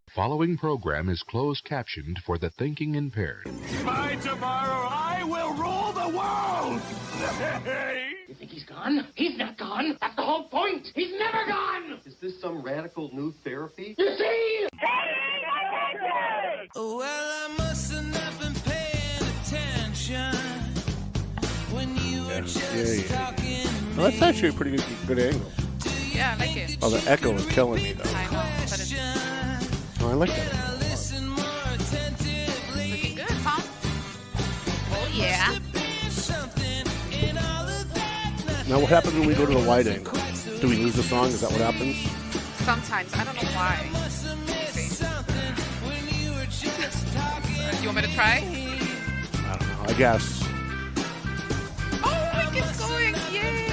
The following program is closed captioned for the thinking impaired. By tomorrow, I will rule the world! You think he's gone? He's not gone. That's the whole point. He's never gone. Is this some radical new therapy? You see? Well, I must have not been paying attention when you were just talking to me. Well, that's actually a pretty good angle. Yeah, I like it. Oh, the echo is killing me, though. I know, but it's Oh, I like that. looking good, huh? Oh, yeah. Now, what happens when we go to the wide angle? Do we lose the song? Is that what happens? Sometimes. I don't know why. Let's see. You want me to try? I don't know. I guess. Oh, it keeps going. Yay.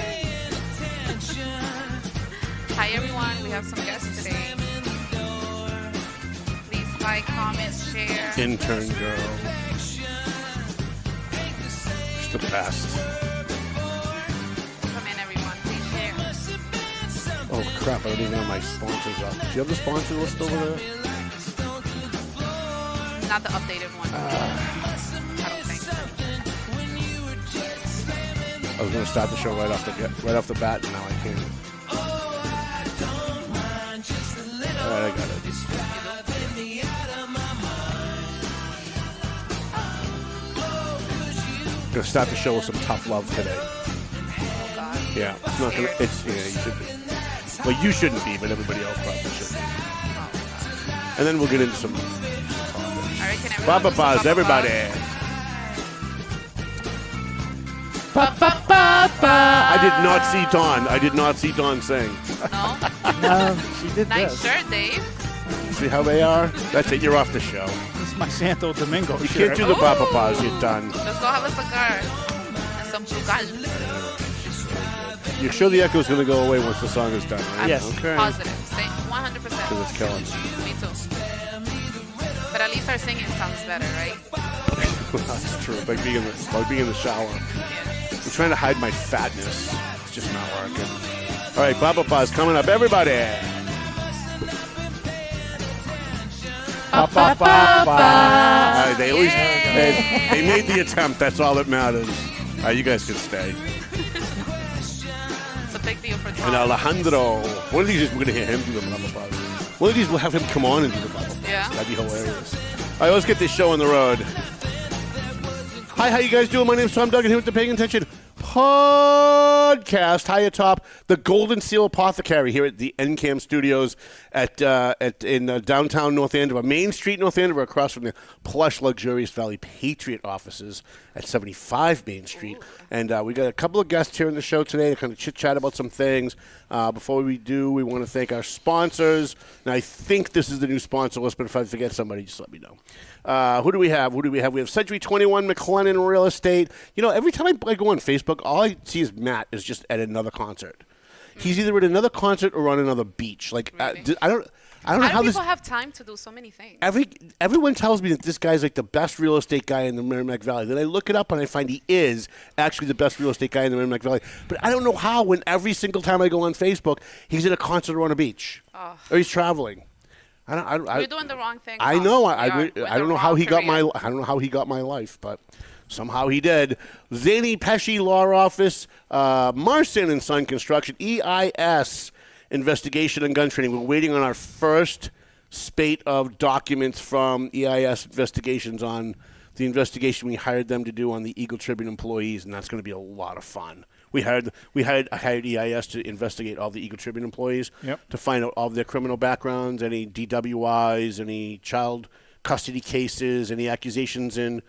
Hi, everyone. We have some guests today. Please like, comment, share. Intern girl. She's the best. Come in, everyone. Please share. Oh, crap. I don't even have my sponsors up. Do you have the sponsor list over there? Not the updated one. I don't think. I was going to start the show right off the bat, and now I can't. All right, I got it. Gonna start the show with some tough love today. Oh, God. Yeah, it's not gonna. It's you should be. Well, you shouldn't be, but everybody else probably should be. And then we'll get into some. All right, can everyone Papa do some Paz, Papa everybody. Paz? I did not see Dawn sing. No? No, she did Nice this. shirt, Dave. See how they are? That's it. You're off the show. This is my Santo Domingo You shirt. can't do the Papa Ooh. Paz. You're done. Let's go have a cigar. And some bugal. You're sure the echo is going to go away once the song is done, right? I'm Yes. Okay. positive. Say 100%. Because it's killing me. Me too. But at least our singing sounds better, right? That's true. Like being in the shower. Yeah. I'm trying to hide my fatness. It's just not working. All right, Papa Paz coming up. Everybody. They always they made the attempt. That's all that matters. You guys can stay. It's a big deal for And Tom. Alejandro. One of these, we're going to hear him do the Papa Paz. One of these, we'll have him come on and do the Papa Paz. Yeah. That'd be hilarious. All right, let's get this show on the road. Hi, how you guys doing? My name's Tom Duggan here with the Paying Attention Podcast. High atop the Golden Seal Apothecary here at the NCAM Studios in downtown North Andover, Main Street, North Andover, across from the plush, luxurious Valley Patriot offices at 75 Main Street. And we got a couple of guests here in the show today to kind of chit-chat about some things. Before we do, we want to thank our sponsors. And I think this is the new sponsor list, but if I forget somebody, just let me know. Who do we have? We have Century 21 McLennan Real Estate. You know, every time I go on Facebook, all I see is Matt is just at another concert. He's either at another concert or on another beach. Like, Really? I don't know How how do this. people have time to do so many things? Everyone tells me that this guy's like the best real estate guy in the Merrimack Valley. Then I look it up and I find he is actually the best real estate guy in the Merrimack Valley. But I don't know how when every single time I go on Facebook, he's at a concert or on a beach. Oh. Or he's traveling. You're doing the wrong thing. I Tom. know. We I are. We're don't the know how wrong he got career. I don't know how he got my life, but somehow he did. Zany Pesci Law Office, Marson and Son Construction, EIS Investigation and Gun Training. We're waiting on our first spate of documents from EIS Investigations on the investigation we hired them to do on the Eagle Tribune employees, and that's going to be a lot of fun. I hired EIS to investigate all the Eagle Tribune employees to find out all of their criminal backgrounds, any DWIs, any child custody cases, any accusations in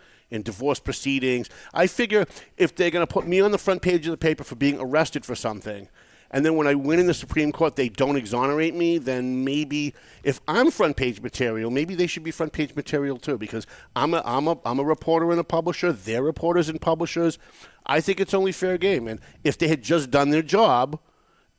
divorce proceedings. I figure if they're going to put me on the front page of the paper for being arrested for something, and then when I win in the Supreme Court, they don't exonerate me, then maybe if I'm front page material, maybe they should be front page material too, because I'm a reporter and a publisher. They're reporters and publishers. I think it's only fair game. And if they had just done their job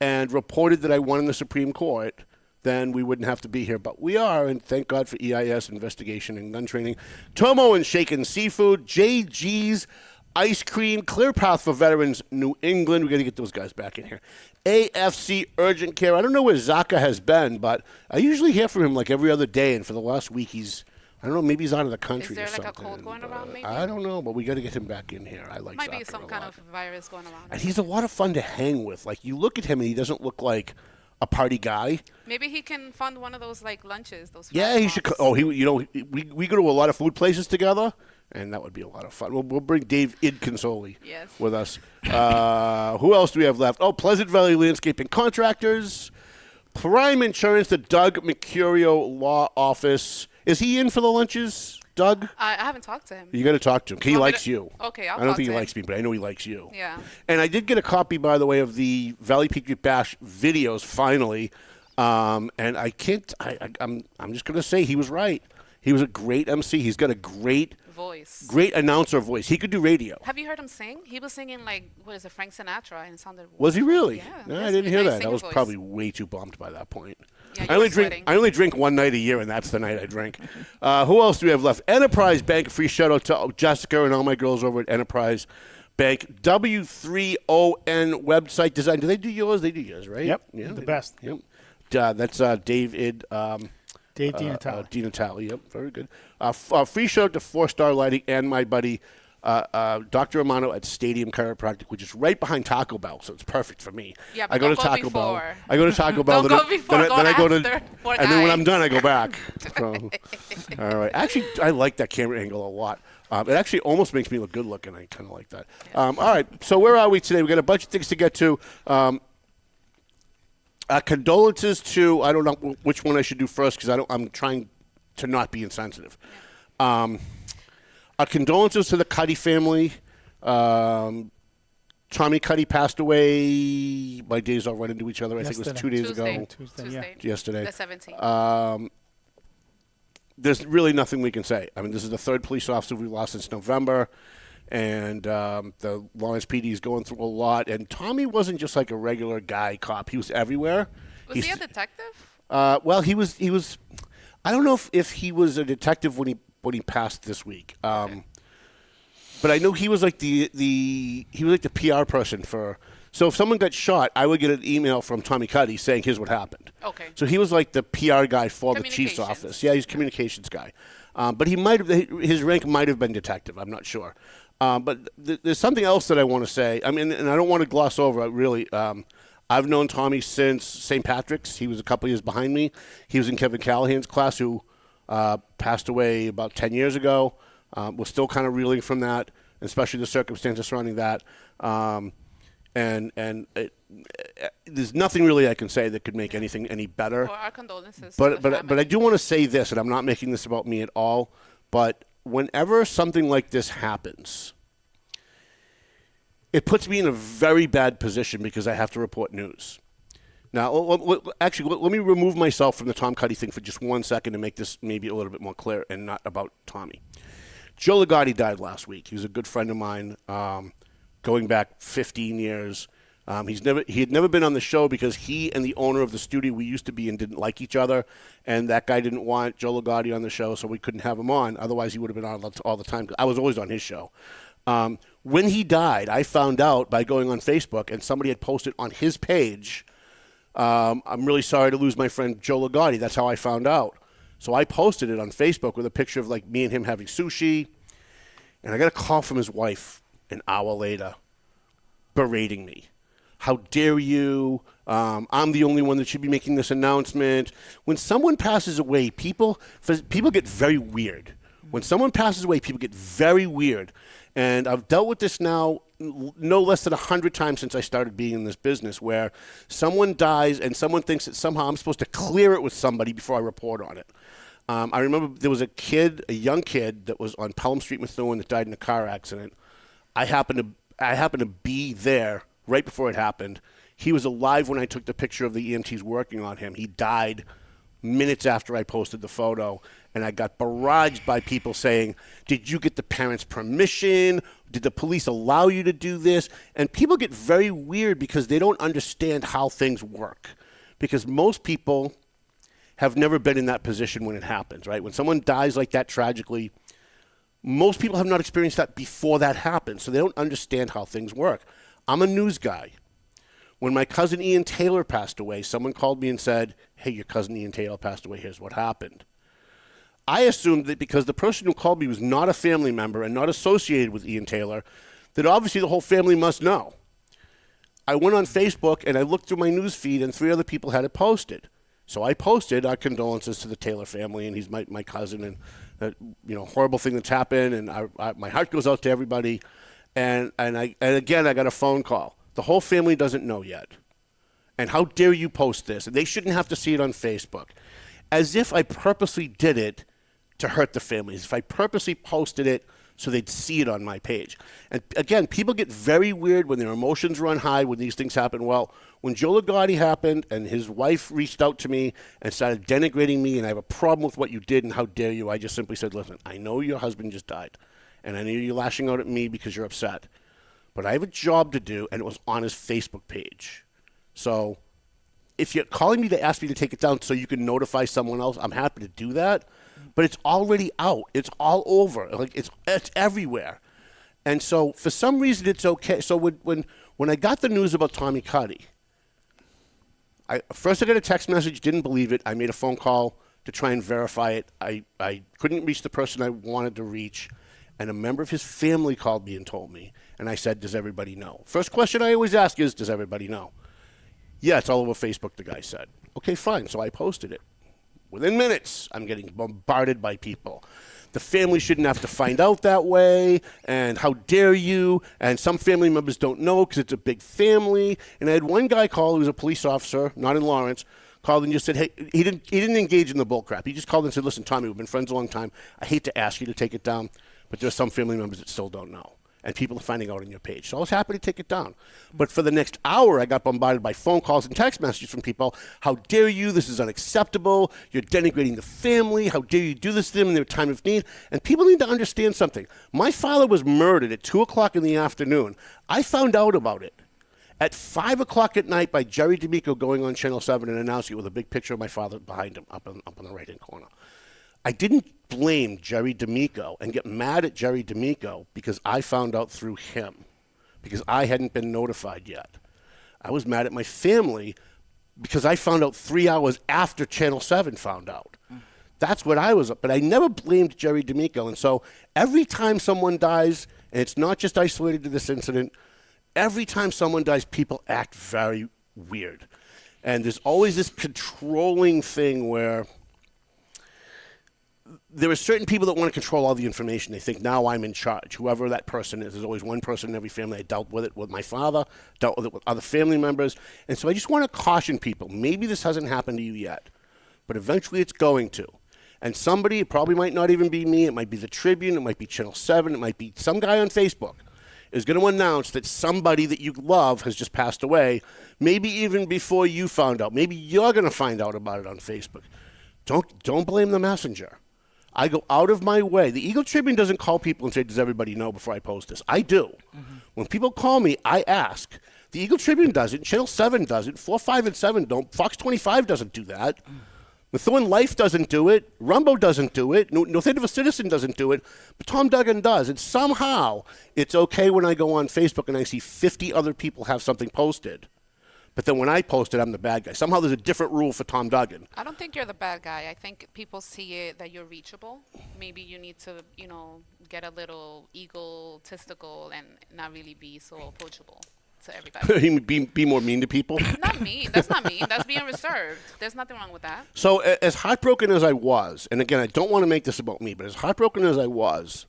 and reported that I won in the Supreme Court, then we wouldn't have to be here. But we are, and thank God for EIS Investigation and Gun Training. Tomo and Shaken Seafood, JG's Ice Cream, Clear Path for Veterans, New England. We got to get those guys back in here. AFC Urgent Care. I don't know where Zaka has been, but I usually hear from him like every other day, and for the last week I don't know, maybe he's out of the country or something. Is there like a cold going around maybe? I don't know, but we got to get him back in here. I like Might Zaka be some kind of virus going around. And he's a lot of fun to hang with. Like, you look at him and he doesn't look like a party guy. Maybe he can fund one of those like lunches. Those yeah, he should. We go to a lot of food places together, and that would be a lot of fun. We'll bring Dave Consoli with us. Who else do we have left? Oh, Pleasant Valley Landscaping Contractors, Prime Insurance, the Doug Mercurio Law Office. Is he in for the lunches, Doug? I haven't talked to him. You got to talk to him. He likes you. Okay, I don't think he likes me, but I know he likes you. Yeah. And I did get a copy, by the way, of the Valley Patriot Bash videos finally. And I can't. I'm just going to say he was right. He was a great MC. He's got a great great announcer voice. He could do radio. Have you heard him sing? He was singing like, what is it, Frank Sinatra, and it sounded. Was he really? Yeah. No, I didn't hear that. I was probably way too bummed by that point. Yeah, I only drink one night a year, and that's the night I drink. Who else do we have left? Enterprise Bank. Free shout out to Jessica and all my girls over at Enterprise Bank. W3ON website design. Do they do yours? They do yours, right? Yep. Yeah, the best. Yep. That's David. Dave DiNatale. DiNatale, yep, very good. Free shout out to 4-Star Lighting and my buddy Dr. Amano at Stadium Chiropractic, which is right behind Taco Bell, so it's perfect for me. Yeah, but I go to Taco Bell. I go to Taco Bell. Don't go before, then I go to, or and then when I'm done, I go back. So, all right. Actually, I like that camera angle a lot. It actually almost makes me look good looking. I kind of like that. Yeah. All right. So where are we today? We got a bunch of things to get to. Condolences to, I don't know which one I should do first because I'm trying to not be insensitive. Condolences to the Cuddy family. Tommy Cuddy passed away. My days all run into each other. I think it was 2 days ago. Tuesday. Yesterday. The 17th. There's really nothing we can say. I mean, this is the third police officer we've lost since November. And the Lawrence PD is going through a lot. And Tommy wasn't just like a regular guy cop. He was everywhere. Was he a detective? Well, he was. I don't know if he was a detective when he passed this week. But I know he was like the PR person for. So if someone got shot, I would get an email from Tommy Cuddy saying, "Here's what happened." Okay. So he was like the PR guy for the chief's office. Yeah, he's a communications guy. But his rank might have been detective. I'm not sure. But there's something else that I want to say. I mean, and I don't want to gloss over it, really. I've known Tommy since St. Patrick's. He was a couple years behind me. He was in Kevin Callahan's class, who passed away about 10 years ago. We're still kind of reeling from that, especially the circumstances surrounding that. There's nothing really I can say that could make anything any better. Well, our condolences. But I do want to say this, and I'm not making this about me at all, but whenever something like this happens, it puts me in a very bad position because I have to report news. Now, let me remove myself from the Tom Cuddy thing for just 1 second to make this maybe a little bit more clear and not about Tommy. Joe Ligotti died last week. He was a good friend of mine, going back 15 years. He had never been on the show because he and the owner of the studio we used to be in didn't like each other, and that guy didn't want Joe Ligotti on the show, so we couldn't have him on. Otherwise, he would have been on all the time. I was always on his show. When he died, I found out by going on Facebook, and somebody had posted on his page, "I'm really sorry to lose my friend Joe Ligotti." That's how I found out. So I posted it on Facebook with a picture of like me and him having sushi, and I got a call from his wife an hour later berating me. How dare you? I'm the only one that should be making this announcement. When someone passes away, people get very weird. When someone passes away, people get very weird. And I've dealt with this now no less than 100 times since I started being in this business, where someone dies and someone thinks that somehow I'm supposed to clear it with somebody before I report on it. I remember there was a young kid that was on Pelham Street, Methuen, that died in a car accident. I happened to be there right before it happened. He was alive when I took the picture of the EMTs working on him. He died minutes after I posted the photo, and I got barraged by people saying, "Did you get the parents' permission? Did the police allow you to do this?" And people get very weird because they don't understand how things work. Because most people have never been in that position when it happens, right? When someone dies like that tragically, Most people have not experienced that before that happened, so they don't understand how things work. I'm a news guy. When my cousin Ian Taylor passed away, someone called me and said, hey, your cousin Ian Taylor passed away. Here's what happened. I assumed that because the person who called me was not a family member and not associated with Ian Taylor, that obviously the whole family must know. I went on Facebook and I looked through my news feed and 3 other people had it posted. So I posted our condolences to the Taylor family, and he's my cousin, and horrible thing that's happened, and my heart goes out to everybody. And again, I got a phone call. The whole family doesn't know yet. And how dare you post this? And they shouldn't have to see it on Facebook. As if I purposely did it to hurt the families. If I purposely posted it so they'd see it on my page. And again, people get very weird when their emotions run high when these things happen. Well, when Joe Ligotti happened and his wife reached out to me and started denigrating me, and I have a problem with what you did and how dare you, I just simply said, listen, I know your husband just died, and I know you're lashing out at me because you're upset. But I have a job to do, and it was on his Facebook page. So if you're calling me to ask me to take it down so you can notify someone else, I'm happy to do that. But it's already out. It's all over. Like it's everywhere. And so for some reason it's okay. So when I got the news about Tommy Cuddy, first I got a text message, didn't believe it. I made a phone call to try and verify it. I couldn't reach the person I wanted to reach. And a member of his family called me and told me. And I said, does everybody know? First question I always ask is, does everybody know? Yeah, it's all over Facebook, the guy said. Okay, fine. So I posted it. Within minutes, I'm getting bombarded by people. The family shouldn't have to find out that way, and how dare you, and some family members don't know because it's a big family. And I had one guy call who was a police officer, not in Lawrence, called and just said, hey, he didn't engage in the bull crap. He just called and said, listen, Tommy, we've been friends a long time. I hate to ask you to take it down, but there are some family members that still don't know. And people are finding out on your page. So I was happy to take it down. But for the next hour, I got bombarded by phone calls and text messages from people. How dare you? This is unacceptable. You're denigrating the family. How dare you do this to them in their time of need? And people need to understand something. My father was murdered at 2 o'clock in the afternoon. I found out about it at 5 o'clock at night by Jerry D'Amico going on Channel 7 and announcing it with a big picture of my father behind him up in the right-hand corner. I didn't blame Jerry D'Amico and get mad at Jerry D'Amico because I found out through him, because I hadn't been notified yet. I was mad at my family because I found out 3 hours after Channel 7 found out. That's what I was up. But I never blamed Jerry D'Amico. And so every time someone dies, and it's not just isolated to this incident, every time someone dies, people act very weird. And there's always this controlling thing where there are certain people that want to control all the information. They think, now I'm in charge, whoever that person is. There's always one person in every family. I dealt with it with my father, dealt with it with other family members. And so I just want to caution people. Maybe this hasn't happened to you yet, but eventually it's going to. And somebody, it probably might not even be me. It might be the Tribune. It might be Channel 7. It might be some guy on Facebook is going to announce that somebody that you love has just passed away, maybe even before you found out. Maybe you're going to find out about it on Facebook. Don't blame the messenger. I go out of my way. The Eagle Tribune doesn't call people and say, does everybody know before I post this? I do. Mm-hmm. When people call me, I ask. The Eagle Tribune doesn't. Channel 7 doesn't. 4, 5, and 7 don't. Fox 25 doesn't do that. Methuen Life doesn't do it. Rumbo doesn't do it. North of a Citizen doesn't do it. But Tom Duggan does. And somehow it's okay when I go on Facebook and I see 50 other people have something posted. But then when I post it, I'm the bad guy. Somehow there's a different rule for Tom Duggan. I don't think you're the bad guy. I think people see it that you're reachable. Maybe you need to, get a little egotistical and not really be so approachable to everybody. be more mean to people? Not mean. That's not mean. That's being reserved. There's nothing wrong with that. So as heartbroken as I was, and again, I don't want to make this about me, but as heartbroken as I was,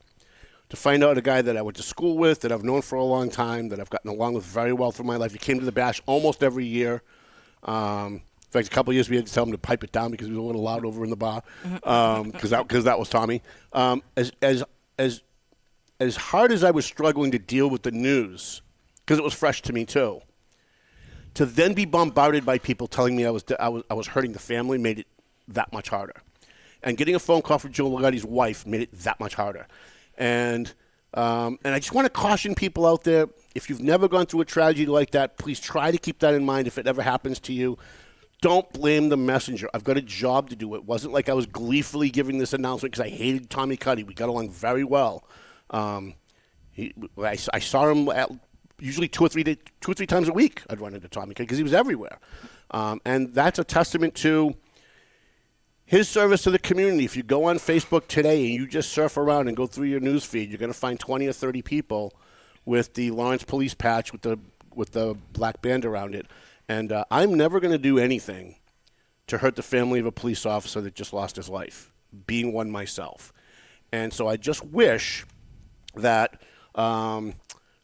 to find out a guy that I went to school with, that I've known for a long time, that I've gotten along with very well through my life. He came to the Bash almost every year. In fact, a couple of years we had to tell him to pipe it down because he was a little loud over in the bar, because that was Tommy. As hard as I was struggling to deal with the news, because it was fresh to me too, to then be bombarded by people telling me I was hurting the family made it that much harder. And getting a phone call from Joe Ligotti's wife made it that much harder. And I just want to caution people out there, if you've never gone through a tragedy like that, please try to keep that in mind if it ever happens to you. don't blame the messenger. I've got a job to do. It wasn't like I was gleefully giving this announcement because I hated Tommy Cuddy. We got along very well. I saw him usually two or three times a week. I'd run into Tommy Cuddy because he was everywhere. And that's a testament to his service to the community. If you go on Facebook today and you just surf around and go through your news feed, you're going to find 20 or 30 people with the Lawrence Police patch with the black band around it. And I'm never going to do anything to hurt the family of a police officer that just lost his life, being one myself. And so I just wish that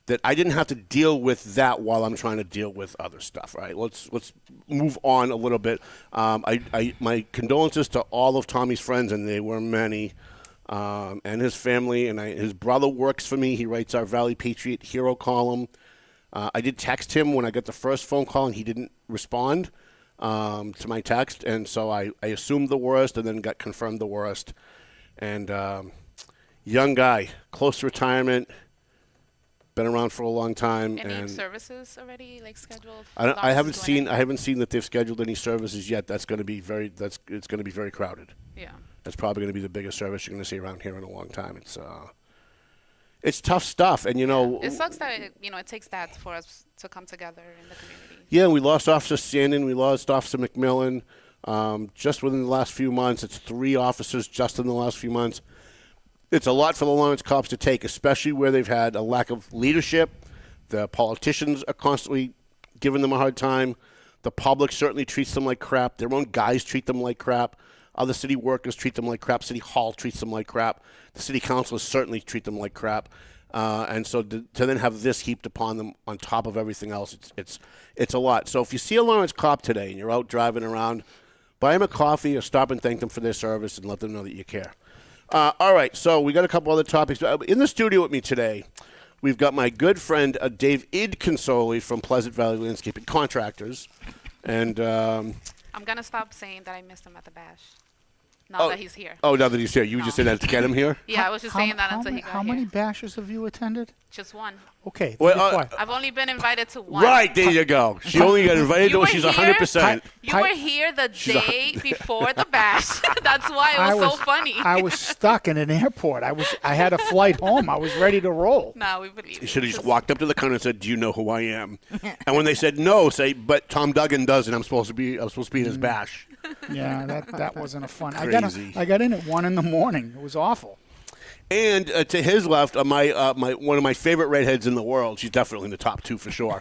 that I didn't have to deal with that while I'm trying to deal with other stuff. Right? Let's move on a little bit. My condolences to all of Tommy's friends, and they were many, and his family. And his brother works for me. He writes our Valley Patriot Hero column. I did text him when I got the first phone call, and he didn't respond to my text. And so I assumed the worst and then got confirmed the worst. And young guy, close to retirement, been around for a long time. Any services already scheduled? I haven't seen that they've scheduled any services yet. It's going to be very crowded. Yeah. That's probably going to be the biggest service you're going to see around here in a long time. It's tough stuff, and it sucks that it takes that for us to come together in the community. Yeah, we lost Officer Sandin, we lost Officer McMillan. Just within the last few months, it's 3 officers just in the last few months. It's a lot for the Lawrence cops to take, especially where they've had a lack of leadership. The politicians are constantly giving them a hard time. The public certainly treats them like crap. Their own guys treat them like crap. Other city workers treat them like crap. City Hall treats them like crap. The city councilors certainly treat them like crap. And so to then have this heaped upon them on top of everything else, it's a lot. So if you see a Lawrence cop today and you're out driving around, buy them a coffee or stop and thank them for their service and let them know that you care. All right, so we got a couple other topics. In the studio with me today, we've got my good friend Dave Consoli from Pleasant Valley Landscaping Contractors. And I'm going to stop saying that I missed him at the bash. Now that he's here. Oh, now that he's here. You just said that to get him here? Yeah, I was just saying that until he got here. How many bashes have you attended? Just one. Okay. I've only been invited to one. Right, there you go. She only got invited to one. She's 100%. You were here the day before the bash. That's why it was so funny. I was stuck in an airport. I had a flight home. I was ready to roll. No, we believe you. Should have just walked up to the counter and said, "Do you know who I am?" And when they said no, say, "But Tom Duggan does, and I'm supposed to be in his bash." Yeah, that wasn't a fun. Crazy. I got in at 1 a.m. It was awful. And to his left, my one of my favorite redheads in the world. She's definitely in the top 2 for sure.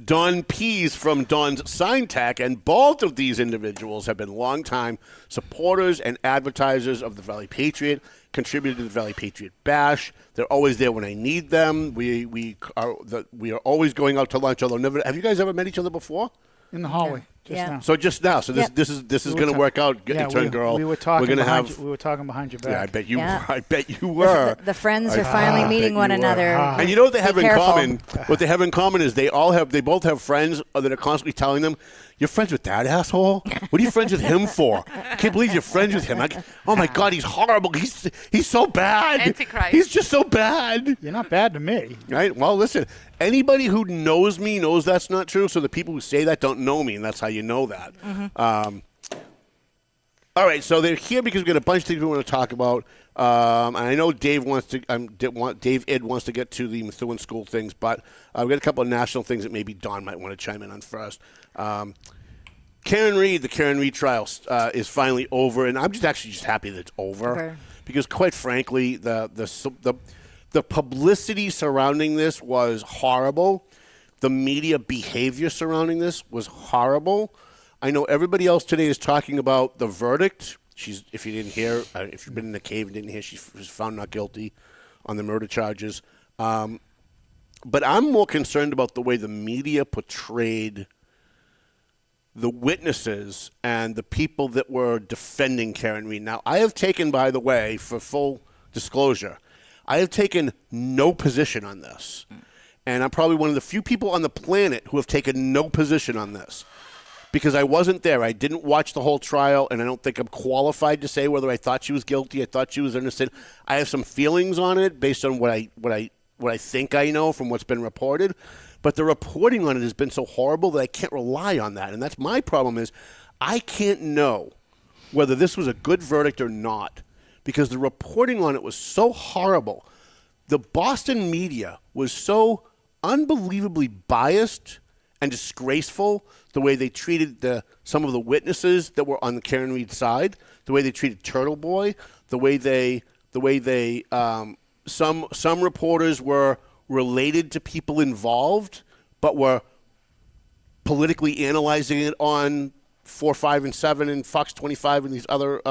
Dawn Pease from Dawn's Sign Tech, and both of these individuals have been longtime supporters and advertisers of the Valley Patriot. Contributed to the Valley Patriot Bash. They're always there when I need them. We are always going out to lunch. Although never, have you guys ever met each other before? In the hallway. Now. So just now. So this is going to work out. Get your turn, girl. We were talking. We were talking behind your back. Yeah, I bet you were. The friends are finally meeting one another. And you know what they have in common? What they have in common is they both have friends that are constantly telling them, "You're friends with that asshole? What are you friends with him for? I can't believe you're friends with him. Oh my God, he's horrible. He's so bad. Antichrist. He's just so bad." You're not bad to me. Right? Well, listen. Anybody who knows me knows that's not true. So the people who say that don't know me, and that's how you know that. Mm-hmm. All right, so they're here because we've got a bunch of things we want to talk about. And I know Dave wants to. Dave wants to get to the Methuen School things, but we've got a couple of national things that maybe Dawn might want to chime in on first. Karen Reed, the Karen Reed trial is finally over, and I'm just happy that it's over because, quite frankly, the publicity surrounding this was horrible. The media behavior surrounding this was horrible. I know everybody else today is talking about the verdict. If you didn't hear, if you've been in the cave and didn't hear, she was found not guilty on the murder charges. But I'm more concerned about the way the media portrayed the witnesses and the people that were defending Karen Reed. Now, I have taken, by the way, for full disclosure, I have taken no position on this. And I'm probably one of the few people on the planet who have taken no position on this because I wasn't there. I didn't watch the whole trial, and I don't think I'm qualified to say whether I thought she was guilty, I thought she was innocent. I have some feelings on it based on what I think I know from what's been reported. But the reporting on it has been so horrible that I can't rely on that. And that's my problem is I can't know whether this was a good verdict or not because the reporting on it was so horrible. The Boston media was so unbelievably biased and disgraceful, the way they treated some of the witnesses that were on the Karen Reed side, the way they treated Turtle Boy, the way they some reporters were related to people involved, but were politically analyzing it on 4, 5, and 7 and Fox 25 and these other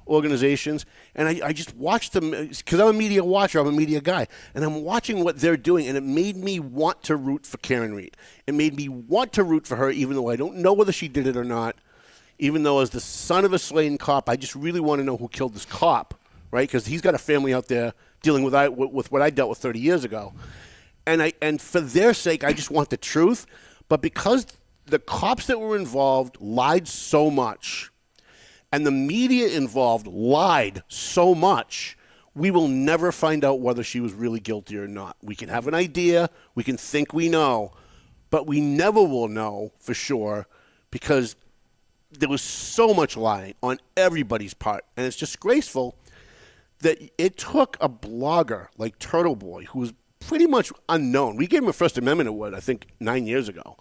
organizations. And I just watched them because I'm a media watcher. I'm a media guy. And I'm watching what they're doing, and it made me want to root for Karen Reed. It made me want to root for her, even though I don't know whether she did it or not. Even though as the son of a slain cop, I just really want to know who killed this cop, right? Because he's got a family out there dealing with what I dealt with 30 years ago. And for their sake, I just want the truth. But because the cops that were involved lied so much, and the media involved lied so much, we will never find out whether she was really guilty or not. We can have an idea, we can think we know, but we never will know for sure because there was so much lying on everybody's part. And it's disgraceful that it took a blogger like Turtle Boy, who was pretty much unknown. We gave him a First Amendment award, I think, 9 years ago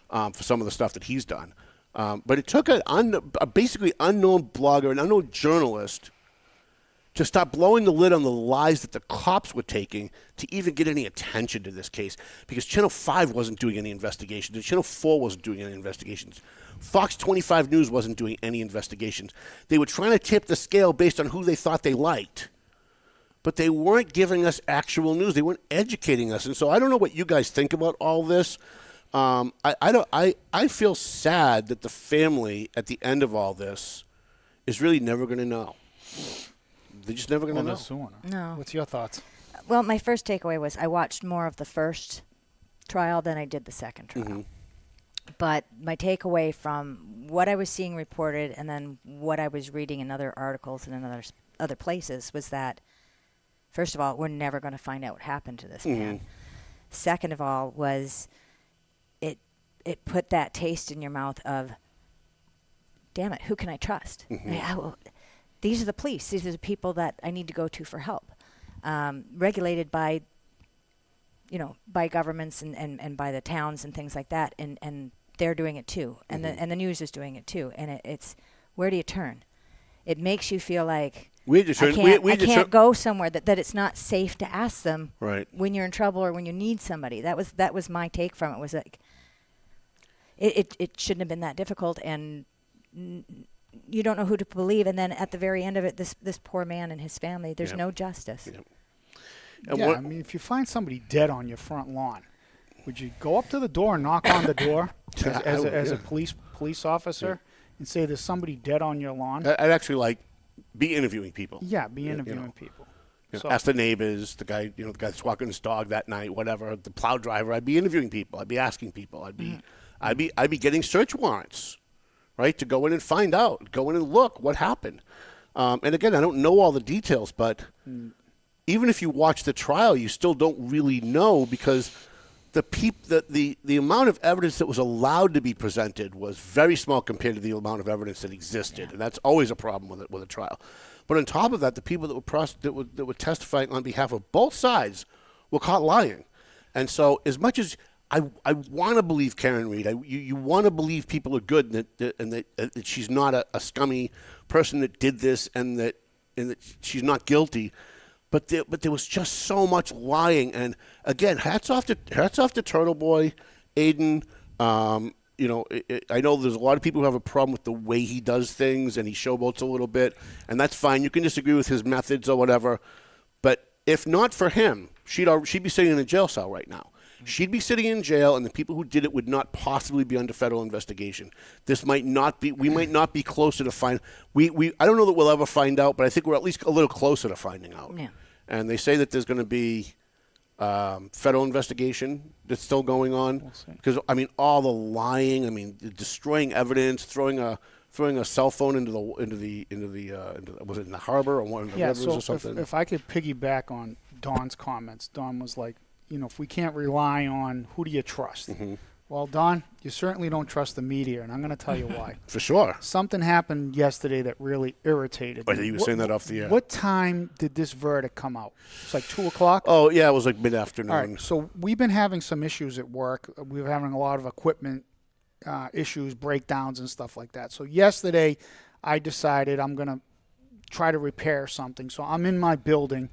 for some of the stuff that he's done. But it took a basically unknown blogger, an unknown journalist, to stop blowing the lid on the lies that the cops were taking to even get any attention to this case. Because Channel 5 wasn't doing any investigations. And Channel 4 wasn't doing any investigations. Fox 25 News wasn't doing any investigations. They were trying to tip the scale based on who they thought they liked. But they weren't giving us actual news. They weren't educating us. And so I don't know what you guys think about all this. I feel sad that the family at the end of all this is really never going to know. They're just never going to know. No. What's your thoughts? Well, my first takeaway was I watched more of the first trial than I did the second trial. Mm-hmm. But my takeaway from what I was seeing reported and then what I was reading in other articles and in other places was that, first of all, we're never going to find out what happened to this man. Second of all was it put that taste in your mouth of, damn it, who can I trust? These are the police. These are the people that I need to go to for help. Regulated by, by governments and by the towns and things like that. And they're doing it too. And the news is doing it too. And it's where do you turn? It makes you feel like I can't go somewhere that it's not safe to ask them when you're in trouble or when you need somebody. That was my take from it. Was like it shouldn't have been that difficult, and you don't know who to believe. And then at the very end of it, this poor man and his family, there's no justice. I mean, if you find somebody dead on your front lawn, would you go up to the door and knock on the door as a police officer and say there's somebody dead on your lawn? I'd actually be interviewing people. Yeah, be interviewing people. So ask the neighbors, the guy that's walking his dog that night, whatever, the plow driver. I'd be interviewing people. I'd be asking people. I'd be getting search warrants, right, to go in and find out, go in and look what happened. And again, I don't know all the details, but even if you watch the trial, you still don't really know because the amount of evidence that was allowed to be presented was very small compared to the amount of evidence that existed, and that's always a problem with a trial. But on top of that, the people that were testifying on behalf of both sides were caught lying, and so as much as I want to believe Karen Reed, you want to believe people are good and that she's not a scummy person that did this and that she's not guilty. But there was just so much lying, and again, hats off to Turtle Boy, Aiden. I know there's a lot of people who have a problem with the way he does things, and he showboats a little bit, and that's fine. You can disagree with his methods or whatever, but if not for him, she'd be sitting in a jail cell right now. She'd be sitting in jail, and the people who did it would not possibly be under federal investigation. We might not be closer to find. I don't know that we'll ever find out, but I think we're at least a little closer to finding out. Yeah. And they say that there's going to be federal investigation that's still going on because all the lying, destroying evidence, throwing a cell phone into the was it in the harbor or one of the rivers or something? If I could piggyback on Dawn's comments, Dawn was like, if we can't rely on, who do you trust? Well, Don, you certainly don't trust the media, and I'm going to tell you why. For sure. Something happened yesterday that really irritated me. You were saying that off the air. What time did this verdict come out? It's like 2 o'clock? Oh, yeah, it was like mid-afternoon. All right, so we've been having some issues at work. We were having a lot of equipment issues, breakdowns, and stuff like that. So yesterday, I decided I'm going to try to repair something. So I'm in my building.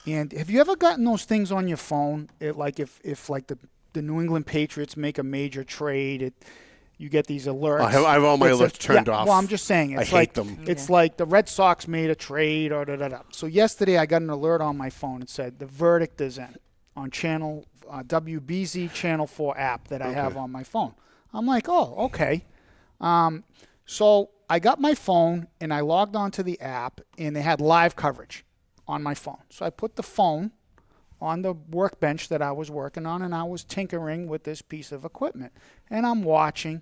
And have you ever gotten those things on your phone? Like if like the New England Patriots make a major trade, you get these alerts. I have all my alerts turned off. Well, I'm just saying. It's I hate them. It's like the Red Sox made a trade or da-da-da. So yesterday I got an alert on my phone. It said the verdict is in on channel WBZ Channel 4 app that I have on my phone. I'm like, oh, okay. So I got my phone and I logged onto the app and they had live coverage on my phone. So I put the phone on the workbench that I was working on, and I was tinkering with this piece of equipment. And I'm watching.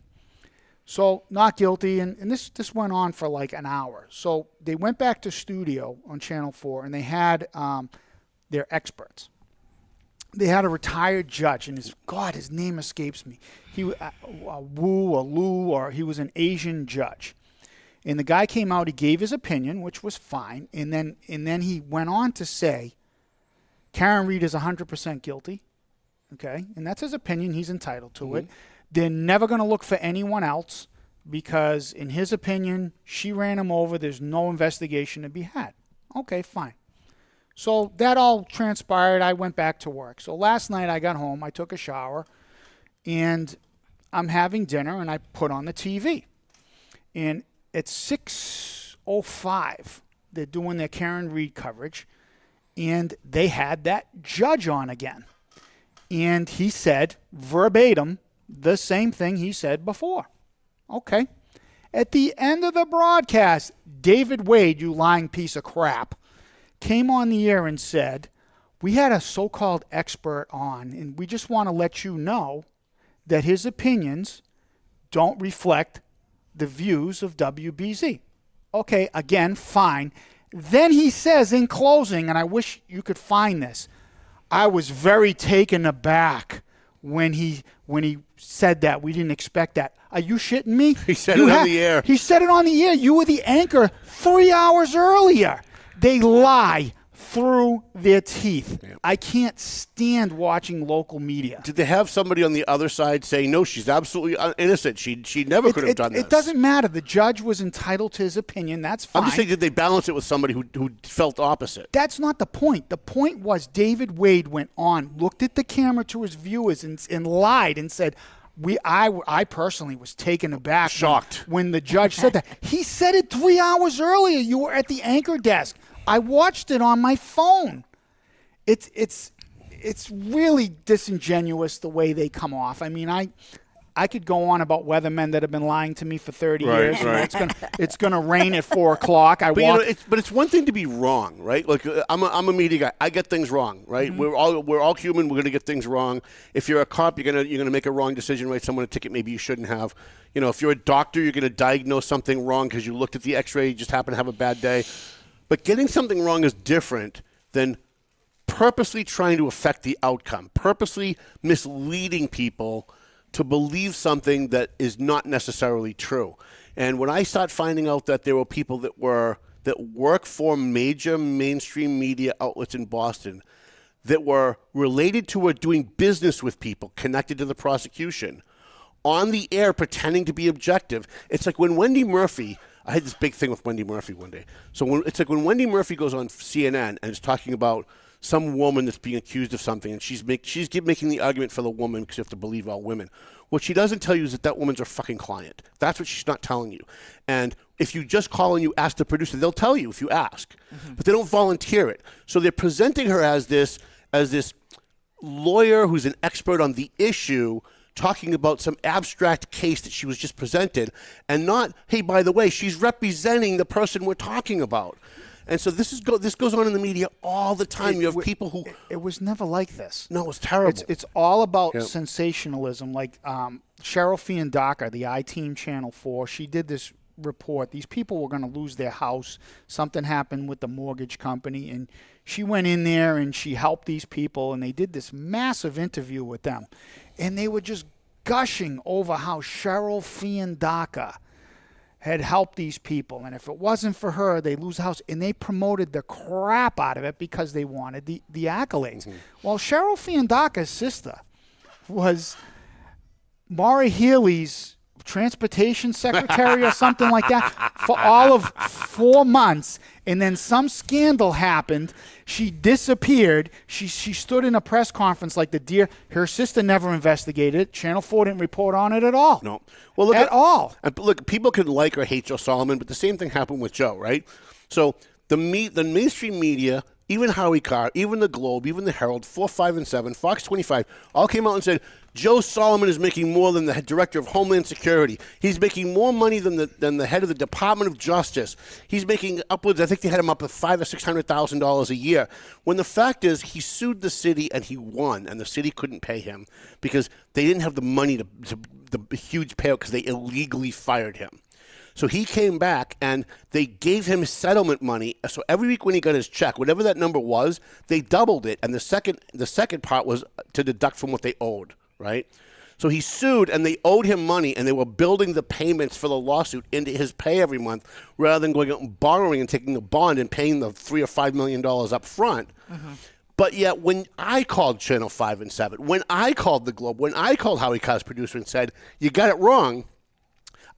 So not guilty, and this went on for like an hour. So they went back to studio on Channel 4, and they had their experts. They had a retired judge, and his name escapes me. He Wu or Lu, or he was an Asian judge. And the guy came out, he gave his opinion, which was fine, and then he went on to say, Karen Reed is 100% guilty, okay? And that's his opinion. He's entitled to it. They're never going to look for anyone else because, in his opinion, she ran him over. There's no investigation to be had. Okay, fine. So that all transpired. I went back to work. So last night I got home. I took a shower, and I'm having dinner, and I put on the TV. And at 6:05, they're doing their Karen Reed coverage. And they had that judge on again. And he said verbatim the same thing he said before. Okay. At the end of the broadcast, David Wade, you lying piece of crap, came on the air and said, we had a so-called expert on, and we just want to let you know that his opinions don't reflect the views of WBZ. Okay, again, fine. Then he says in closing, and I wish you could find this, I was very taken aback when he said that. We didn't expect that. Are you shitting me? He said it on the air. He said it on the air. You were the anchor 3 hours earlier. They lie through their teeth. Yeah. I can't stand watching local media. Did they have somebody on the other side saying, no, she's absolutely innocent. She never could have done this. It doesn't matter. The judge was entitled to his opinion. That's fine. I'm just saying, did they balance it with somebody who felt opposite? That's not the point. The point was David Wade went on, looked at the camera to his viewers and lied and said, I personally was taken aback. Shocked. When the judge said that. He said it 3 hours earlier. You were at the anchor desk. I watched it on my phone. It's really disingenuous the way they come off. I mean, I could go on about weathermen that have been lying to me for 30 years. Right. It's gonna rain at 4 o'clock. But it's one thing to be wrong, right? Like I'm a media guy. I get things wrong, right? Mm-hmm. We're all human. We're gonna get things wrong. If you're a cop, you're gonna make a wrong decision, write someone a ticket maybe you shouldn't have. If you're a doctor, you're gonna diagnose something wrong because you looked at the X-ray. You just happen to have a bad day. But getting something wrong is different than purposely trying to affect the outcome, purposely misleading people to believe something that is not necessarily true. And when I start finding out that there were people that work for major mainstream media outlets in Boston that were related to or doing business with people connected to the prosecution on the air pretending to be objective, it's like when Wendy Murphy... I had this big thing with Wendy Murphy one day. So it's like when Wendy Murphy goes on CNN and is talking about some woman that's being accused of something, and she's making the argument for the woman because you have to believe all women. What she doesn't tell you is that woman's her fucking client. That's what she's not telling you. And if you just call and you ask the producer, they'll tell you if you ask. Mm-hmm. But they don't volunteer it. So they're presenting her as this lawyer who's an expert on the issue, talking about some abstract case that she was just presented, and not, hey, by the way, she's representing the person we're talking about. And so this goes on in the media all the time. You have people who... It was never like this. No, it was terrible. It's all about sensationalism. Like Cheryl Fiandaca, the I-Team Channel 4, she did this report. These people were going to lose their house. Something happened with the mortgage company, and she went in there and she helped these people, and they did this massive interview with them. And they were just gushing over how Cheryl Fiandaca had helped these people. And if it wasn't for her, they'd lose the house. And they promoted the crap out of it because they wanted the accolades. Mm-hmm. Well, Cheryl Fiandaca's sister was Maura Healey's transportation secretary or something like that for all of 4 months. And then some scandal happened. She disappeared. She stood in a press conference like the deer. Her sister never investigated it. Channel 4 didn't report on it at all. No. Well, look at all. Look, people can like or hate Joe Solomon, but the same thing happened with Joe, right? So the mainstream media, even Howie Carr, even the Globe, even the Herald, 4, 5, and 7, Fox 25, all came out and said, Joe Solomon is making more than the director of Homeland Security. He's making more money than the head of the Department of Justice. He's making upwards, I think they had him up at $500,000 or $600,000 a year. When the fact is, he sued the city and he won, and the city couldn't pay him because they didn't have the money to the huge payout because they illegally fired him. So he came back, and they gave him settlement money. So every week when he got his check, whatever that number was, they doubled it, and the second part was to deduct from what they owed, right? So he sued, and they owed him money, and they were building the payments for the lawsuit into his pay every month rather than going out and borrowing and taking a bond and paying the $3 or $5 million up front. Mm-hmm. But yet, when I called Channel 5 and 7, when I called the Globe, when I called Howie Carr's producer and said, you got it wrong,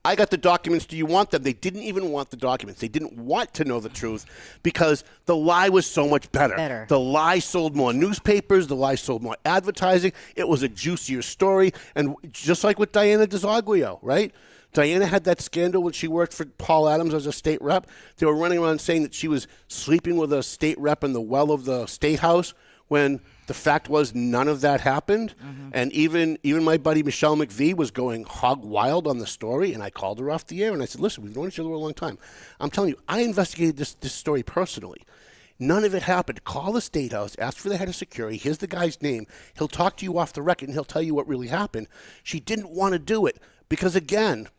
I got the documents. Do you want them? They didn't even want the documents. They didn't want to know the truth because the lie was so much better. The lie sold more newspapers. The lie sold more advertising. It was a juicier story. And just like with Diana DiZoglio, right? Diana had that scandal when she worked for Paul Adams as a state rep. They were running around saying that she was sleeping with a state rep in the well of the state house when the fact was none of that happened. Mm-hmm. And even my buddy Michelle McVie was going hog wild on the story, and I called her off the air, and I said, listen, we've known each other a long time. I'm telling you, I investigated this story personally. None of it happened. Call the State House, ask for the head of security. Here's the guy's name. He'll talk to you off the record, and he'll tell you what really happened. She didn't want to do it because, again,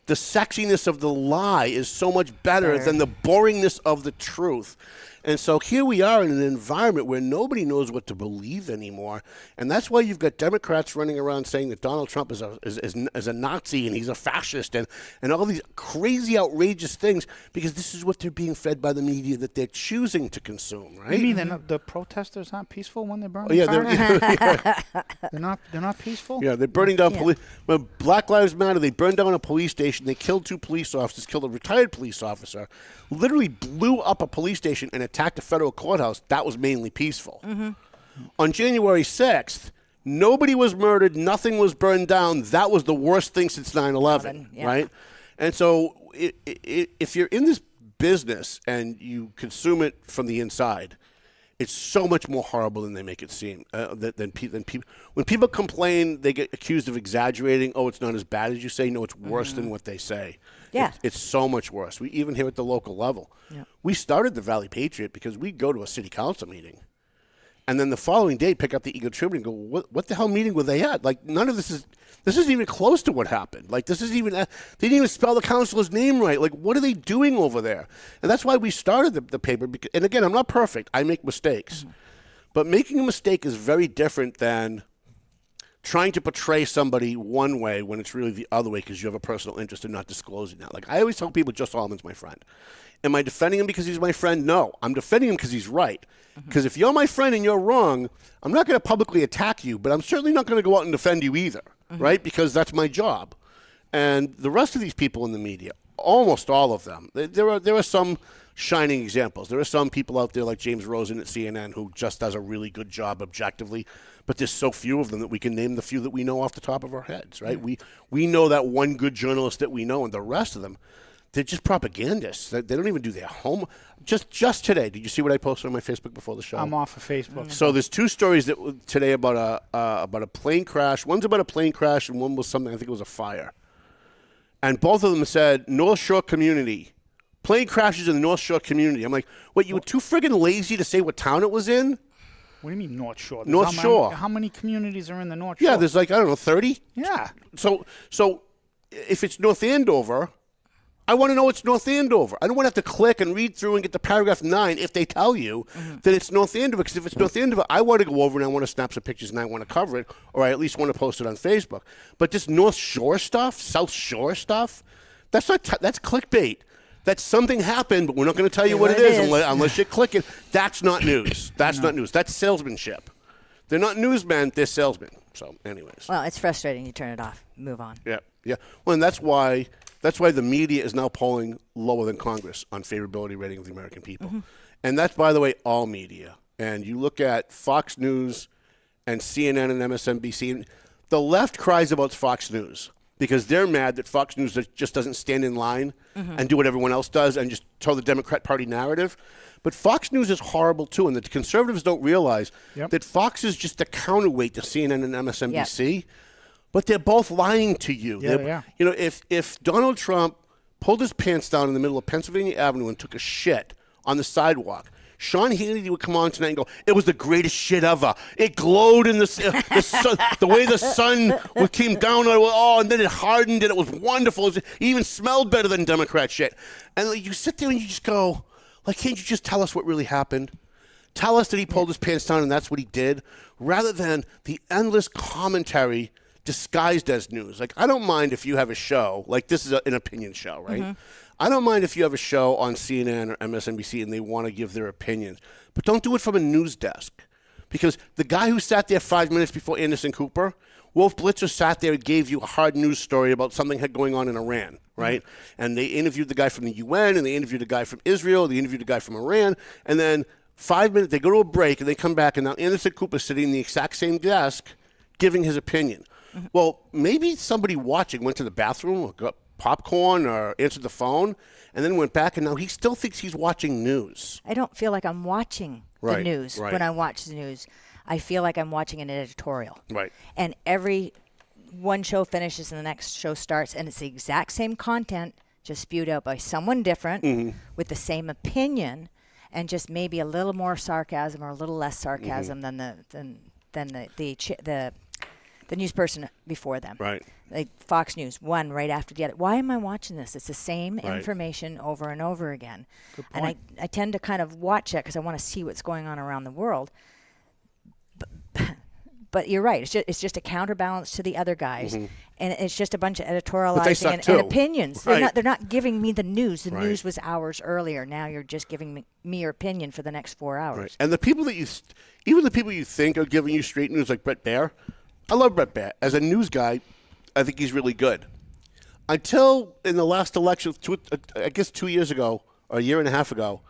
the sexiness of the lie is so much better than the boringness of the truth. And so here we are in an environment where nobody knows what to believe anymore. And that's why you've got Democrats running around saying that Donald Trump is a Nazi and he's a fascist and all these crazy, outrageous things because this is what they're being fed by the media that they're choosing to consume, right? You mean the protesters aren't peaceful when they burn the car? They're not peaceful? Yeah, they're burning down police. When Black Lives Matter, they burned down a police station. They killed 2 police officers, killed a retired police officer, literally blew up a police station and attacked a federal courthouse. That was mainly peaceful. Mm-hmm. On January 6th, nobody was murdered. Nothing was burned down. That was the worst thing since 9/11, right? And so if you're in this business and you consume it from the inside, it's so much more horrible than they make it seem. Than people. When people complain, they get accused of exaggerating. Oh, it's not as bad as you say. No, it's worse than what they say. Yeah. It's so much worse. We even here at the local level. Yeah. We started the Valley Patriot because we go to a city council meeting, and then the following day pick up the Eagle Tribune and go, what the hell meeting were they at? Like, none of this isn't even close to what happened. Like, this isn't even, they didn't even spell the councilor's name right. Like, what are they doing over there? And that's why we started the paper. Because, and again, I'm not perfect. I make mistakes. Mm-hmm. But making a mistake is very different than trying to portray somebody one way when it's really the other way because you have a personal interest in not disclosing that. Like, I always tell people Joe Solomon's my friend. Am I defending him because he's my friend? No. I'm defending him because he's right. Because if you're my friend and you're wrong, I'm not going to publicly attack you, but I'm certainly not going to go out and defend you either, right? Because that's my job. And the rest of these people in the media, almost all of them, there are some shining examples. There are some people out there like James Rosen at CNN who just does a really good job objectively, but there's so few of them that we can name the few that we know off the top of our heads, right? We know that one good journalist that we know, and the rest of them, they're just propropagandists. They don't even do their homework. Just today, did you see what I posted on my Facebook before the show? I'm off of Facebook. So there's 2 stories today about a plane crash. One's about a plane crash, and one was something, I think it was a fire. And both of them said, North Shore community. Plane crashes in the North Shore community. I'm like, what, you were too friggin' lazy to say what town it was in? What do you mean North Shore? North Shore. How many communities are in the North Shore? Yeah, there's like, I don't know, 30? Yeah. So if it's North Andover, I want to know it's North Andover. I don't want to have to click and read through and get to paragraph 9 if they tell you that it's North Andover. Because if it's North Andover, I want to go over and I want to snap some pictures and I want to cover it, or I at least want to post it on Facebook. But this North Shore stuff, South Shore stuff, that's clickbait. That's something happened, but we're not going to tell you what it is unless you click it. That's not news. That's not news. That's salesmanship. They're not newsmen. They're salesmen. So, anyways. Well, it's frustrating. You turn it off. Move on. Yeah. Well, and that's why the media is now polling lower than Congress on favorability rating of the American people. And that's, by the way, all media. And you look at Fox News and CNN and MSNBC, and the left cries about Fox News because they're mad that Fox News just doesn't stand in line and do what everyone else does and just tell the Democrat Party narrative. But Fox News is horrible, too, and the conservatives don't realize that Fox is just a counterweight to CNN and MSNBC, but they're both lying to you. You know, if Donald Trump pulled his pants down in the middle of Pennsylvania Avenue and took a shit on the sidewalk, Sean Hannity would come on tonight and go, it was the greatest shit ever. It glowed in the sun, the way the sun came down on it, and then it hardened, and it was wonderful. It even smelled better than Democrat shit. And you sit there and you just go, can't you just tell us what really happened? Tell us that he pulled his pants down and that's what he did, rather than the endless commentary disguised as news. I don't mind if you have a show, this is an opinion show, right? I don't mind if you have a show on CNN or MSNBC and they want to give their opinions, but don't do it from a news desk. Because the guy who sat there 5 minutes before Anderson Cooper, Wolf Blitzer sat there and gave you a hard news story about something had going on in Iran, right? And they interviewed the guy from the UN, and they interviewed a guy from Israel, they interviewed a guy from Iran, and then 5 minutes, they go to a break, and they come back, and now Anderson Cooper's sitting in the exact same desk giving his opinion. Well, maybe somebody watching went to the bathroom or got popcorn or answered the phone and then went back, and now he still thinks he's watching news. I don't feel like I'm watching the news when I watch the news. I feel like I'm watching an editorial. Right. And every one show finishes and the next show starts, and it's the exact same content, just spewed out by someone different with the same opinion, and just maybe a little more sarcasm or a little less sarcasm than the news person before them. Right. Like Fox News, one right after the other. Why am I watching this? It's the same information over and over again. Good point. And I tend to kind of watch that because I want to see what's going on around the world. But you're right. It's just a counterbalance to the other guys, and it's just a bunch of editorializing and opinions. Right. They're not giving me the news. The news was hours earlier. Now you're just giving me your opinion for the next 4 hours. Right. And the people that even the people you think are giving you straight news, like Brett Baer, I love Brett Baer as a news guy. I think he's really good. Until in the last election, I guess 2 years ago or a year and a half ago,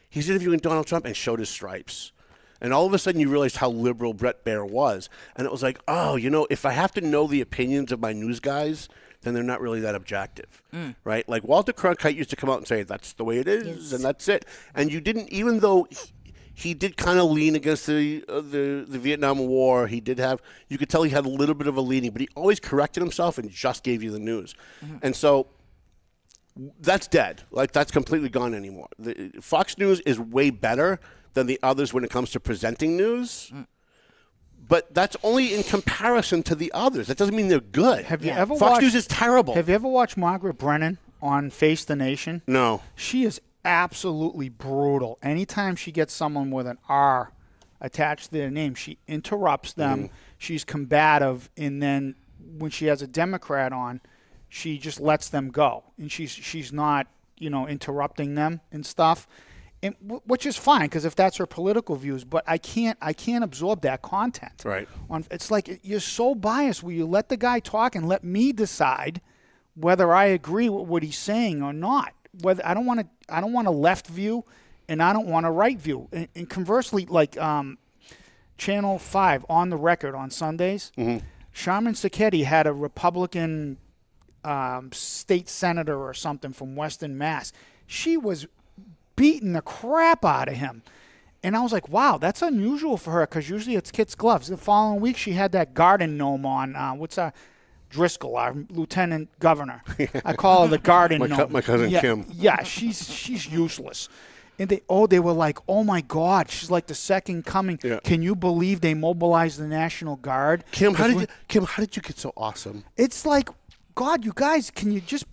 he's interviewing Donald Trump and showed his stripes. And all of a sudden you realized how liberal Brett Baer was. And it was like, if I have to know the opinions of my news guys, then they're not really that objective, right? Like Walter Cronkite used to come out and say, that's the way it is, and that's it. And you didn't, even though he did kind of lean against the Vietnam War, you could tell he had a little bit of a leaning, but he always corrected himself and just gave you the news. And so that's dead. That's completely gone anymore. Fox News is way better than the others when it comes to presenting news. But that's only in comparison to the others. That doesn't mean they're good. Have you ever Fox News is terrible. Have you ever watched Margaret Brennan on Face the Nation? No. She is absolutely brutal. Anytime she gets someone with an R attached to their name, she interrupts them. She's combative, and then when she has a Democrat on, she just lets them go, and she's not interrupting them and stuff. And which is fine, because if that's her political views, but I can't absorb that content. Right. It's like you're so biased. Will you let the guy talk and let me decide whether I agree with what he's saying or not? Whether I don't want a left view, and I don't want a right view. And conversely, like Channel 5 on the record on Sundays, Sharman Sacchetti had a Republican state senator or something from Western Mass. She was beating the crap out of him. And I was like, wow, that's unusual for her, because usually it's kid's gloves. The following week, she had that garden gnome on. Driscoll, our lieutenant governor. I call her the garden gnome. My cousin Kim. Yeah, she's useless. And they were like, oh my God, she's like the second coming. Yeah. Can you believe they mobilized the National Guard? Kim, how did you get so awesome? It's like, God, you guys, can you just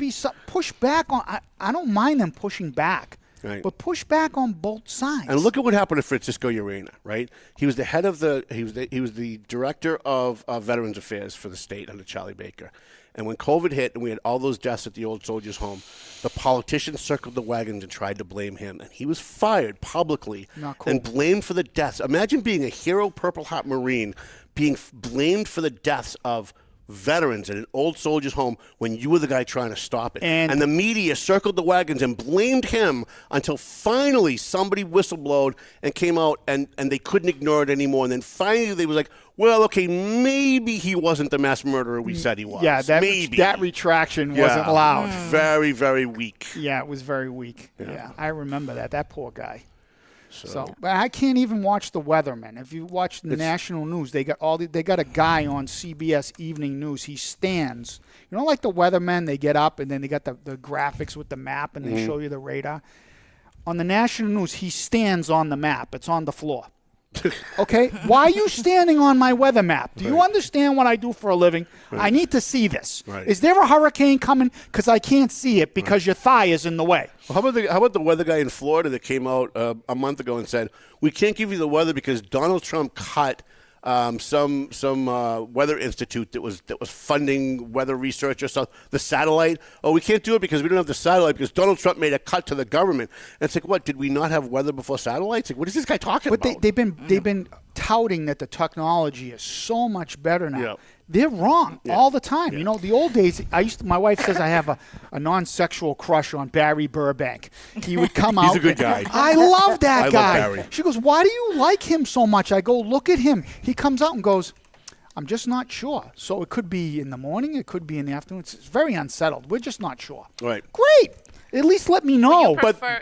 push back on? I don't mind them pushing back. Right. But push back on both sides. And look at what happened to Francisco Urena, right? He was the head of he was the director of Veterans Affairs for the state under Charlie Baker. And when COVID hit and we had all those deaths at the old soldiers' home, the politicians circled the wagons and tried to blame him. And he was fired publicly and blamed for the deaths. Imagine being a hero Purple Heart Marine being blamed for the deaths of veterans at an old soldiers' home when you were the guy trying to stop it. And the media circled the wagons and blamed him until finally somebody whistleblowed and came out and they couldn't ignore it anymore. And then finally they was like, well, okay, maybe he wasn't the mass murderer we said he was. Yeah, that retraction wasn't loud. Very, very weak. Yeah, it was very weak. Yeah, I remember that. That poor guy. So, but I can't even watch the weatherman. If you watch the national news, they got a guy on CBS Evening News. He stands, like the weathermen. They get up and then they got the graphics with the map and they show you the radar. On the national news, he stands on the map. It's on the floor. Okay, why are you standing on my weather map? Do you understand what I do for a living? I need to see this. Is there a hurricane coming? Because I can't see it because your thigh is in the way. Well, how about the weather guy in Florida that came out a month ago and said, we can't give you the weather because Donald Trump cut some weather institute that was funding weather research or something. The satellite. Oh, we can't do it because we don't have the satellite because Donald Trump made a cut to the government. And it's like, what? Did we not have weather before satellites? Like, what is this guy talking about? But they've been touting that the technology is so much better now. Yeah. They're wrong all the time. Yeah. The old days, my wife says I have a non-sexual crush on Barry Burbank. He would come out. He's a good guy. I love that guy. Love Barry. She goes, why do you like him so much? I go, look at him. He comes out and goes, I'm just not sure. So it could be in the morning. It could be in the afternoon. It's very unsettled. We're just not sure. Right. Great. At least let me know.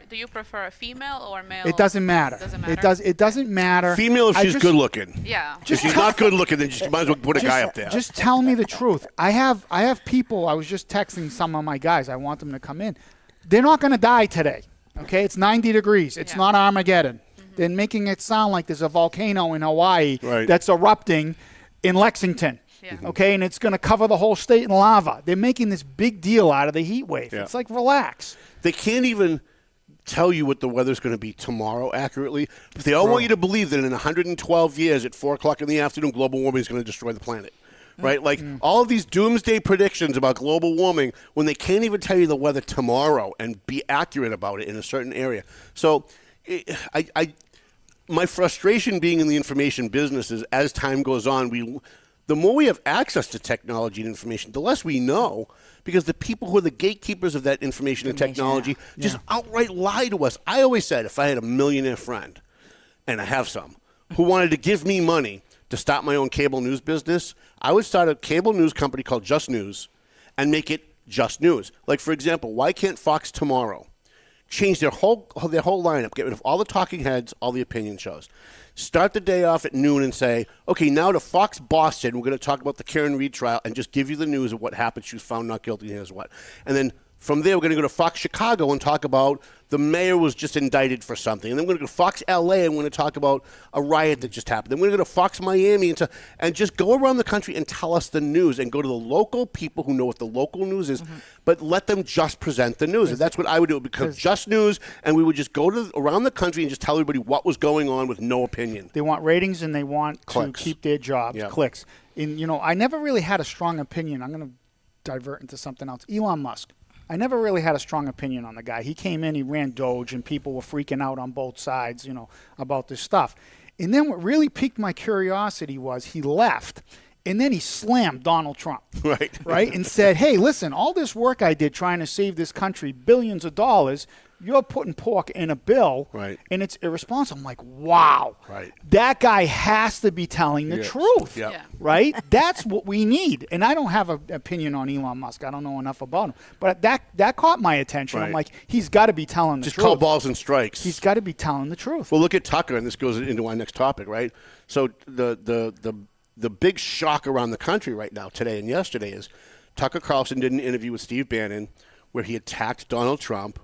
Do you prefer a female or male? It doesn't matter. It doesn't matter. Female if she's good looking. Yeah. If she's not good looking, then you might as well put a guy up there. Just tell me the truth. I have people. I was just texting some of my guys. I want them to come in. They're not going to die today. Okay, it's 90 degrees. It's not Armageddon. Mm-hmm. They're making it sound like there's a volcano in Hawaii that's erupting in Lexington. Yeah. Okay, and it's going to cover the whole state in lava. They're making this big deal out of the heat wave. Yeah. It's like, relax. They can't even tell you what the weather's going to be tomorrow accurately, but they all want you to believe that in 112 years at 4 o'clock in the afternoon, global warming is going to destroy the planet. Right? Like all of these doomsday predictions about global warming when they can't even tell you the weather tomorrow and be accurate about it in a certain area. So my frustration being in the information business is as time goes on, the more we have access to technology and information, the less we know, because the people who are the gatekeepers of that information and technology just outright lie to us. I always said if I had a millionaire friend, and I have some, who wanted to give me money to start my own cable news business, I would start a cable news company called Just News and make it Just News. Like, for example, why can't Fox tomorrow change their whole lineup, get rid of all the talking heads, all the opinion shows, start the day off at noon and say, okay, now to Fox Boston, we're going to talk about the Karen Reed trial and just give you the news of what happened. She was found not guilty and here's what. And then from there, we're going to go to Fox Chicago and talk about the mayor was just indicted for something. And then we're going to go to Fox LA and we're going to talk about a riot that just happened. Then we're going to go to Fox Miami and just go around the country and tell us the news and go to the local people who know what the local news is, but let them just present the news. And that's what I would do, because Just News, and we would just go around the country and just tell everybody what was going on with no opinion. They want ratings and they want clicks. To keep their jobs, clicks. And, I never really had a strong opinion. I'm going to divert into something else. Elon Musk. I never really had a strong opinion on the guy. He came in, he ran Doge, and people were freaking out on both sides, about this stuff. And then what really piqued my curiosity was he left, and then he slammed Donald Trump. Right? And said, hey, listen, all this work I did trying to save this country billions of dollars, you're putting pork in a bill, and it's irresponsible. I'm like, wow. That guy has to be telling the truth, right? That's what we need. And I don't have an opinion on Elon Musk. I don't know enough about him. But that caught my attention. I'm like, he's got to be telling the truth. Just call balls and strikes. He's got to be telling the truth. Well, look at Tucker, and this goes into our next topic, right? So the big shock around the country right now, today and yesterday, is Tucker Carlson did an interview with Steve Bannon where he attacked Donald Trump.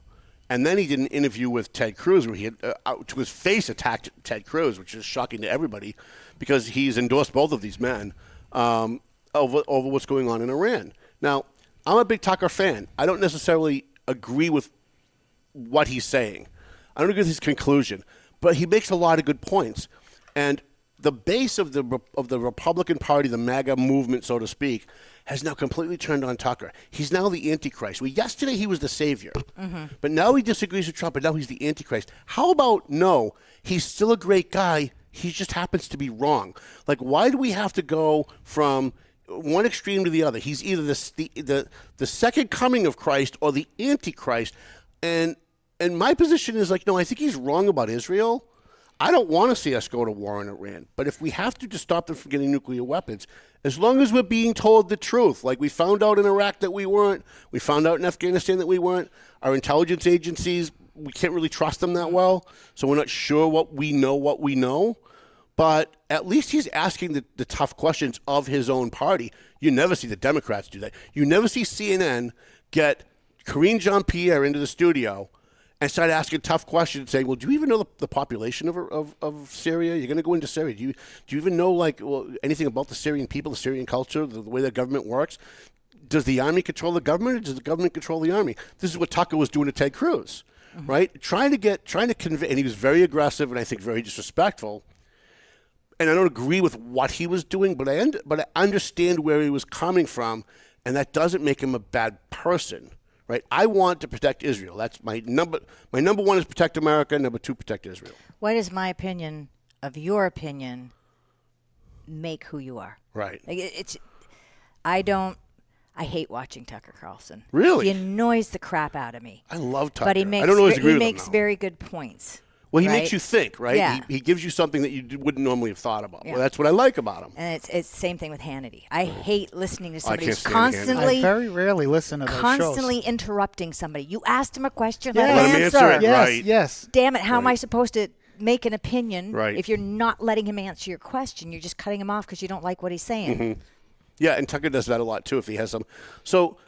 And then he did an interview with Ted Cruz where he had, to his face, attacked Ted Cruz, which is shocking to everybody because he's endorsed both of these men over what's going on in Iran. Now, I'm a big Tucker fan. I don't necessarily agree with what he's saying. I don't agree with his conclusion, but he makes a lot of good points. And the base of the Republican Party, the MAGA movement, so to speak, has now completely turned on Tucker. He's now the Antichrist. Well, yesterday he was the savior, but now he disagrees with Trump, and now he's the Antichrist. How about no? He's still a great guy. He just happens to be wrong. Like, why do we have to go from one extreme to the other? He's either the second coming of Christ or the Antichrist. And my position is like, no, I think he's wrong about Israel. I don't want to see us go to war in Iran. But if we have to stop them from getting nuclear weapons, as long as we're being told the truth, like we found out in Iraq that we weren't, we found out in Afghanistan that we weren't, our intelligence agencies, we can't really trust them that well, so we're not sure what we know. But at least he's asking the tough questions of his own party. You never see the Democrats do that. You never see CNN get Karine Jean-Pierre into the studio and start asking tough questions, saying, "Well, do you even know the population of Syria? You're going to go into Syria. Do you even know anything about the Syrian people, the Syrian culture, the way their government works? Does the army control the government, or does the government control the army?" This is what Tucker was doing to Ted Cruz, right? Trying to convey, and he was very aggressive and I think very disrespectful. And I don't agree with what he was doing, but I understand where he was coming from, and that doesn't make him a bad person, right? I want to protect Israel. That's my number one is protect America. Number two, protect Israel. Why does my opinion of your opinion make who you are? Right. I hate watching Tucker Carlson. Really? He annoys the crap out of me. I love Tucker. But he makes very good points. Well, he right? makes you think, right? Yeah. He gives you something that you wouldn't normally have thought about. Yeah. Well, that's what I like about him. And it's the same thing with Hannity. I hate listening to somebody can't who's stand constantly I very rarely listen to those constantly shows. interrupting somebody. You asked him a question, Yes. let him answer. it, Yes, right. yes. Damn it, how am Right. I supposed to make an opinion Right. if you're not letting him answer your question? You're just cutting him off because you don't like what he's saying. Yeah, and Tucker does that a lot too if he has some. So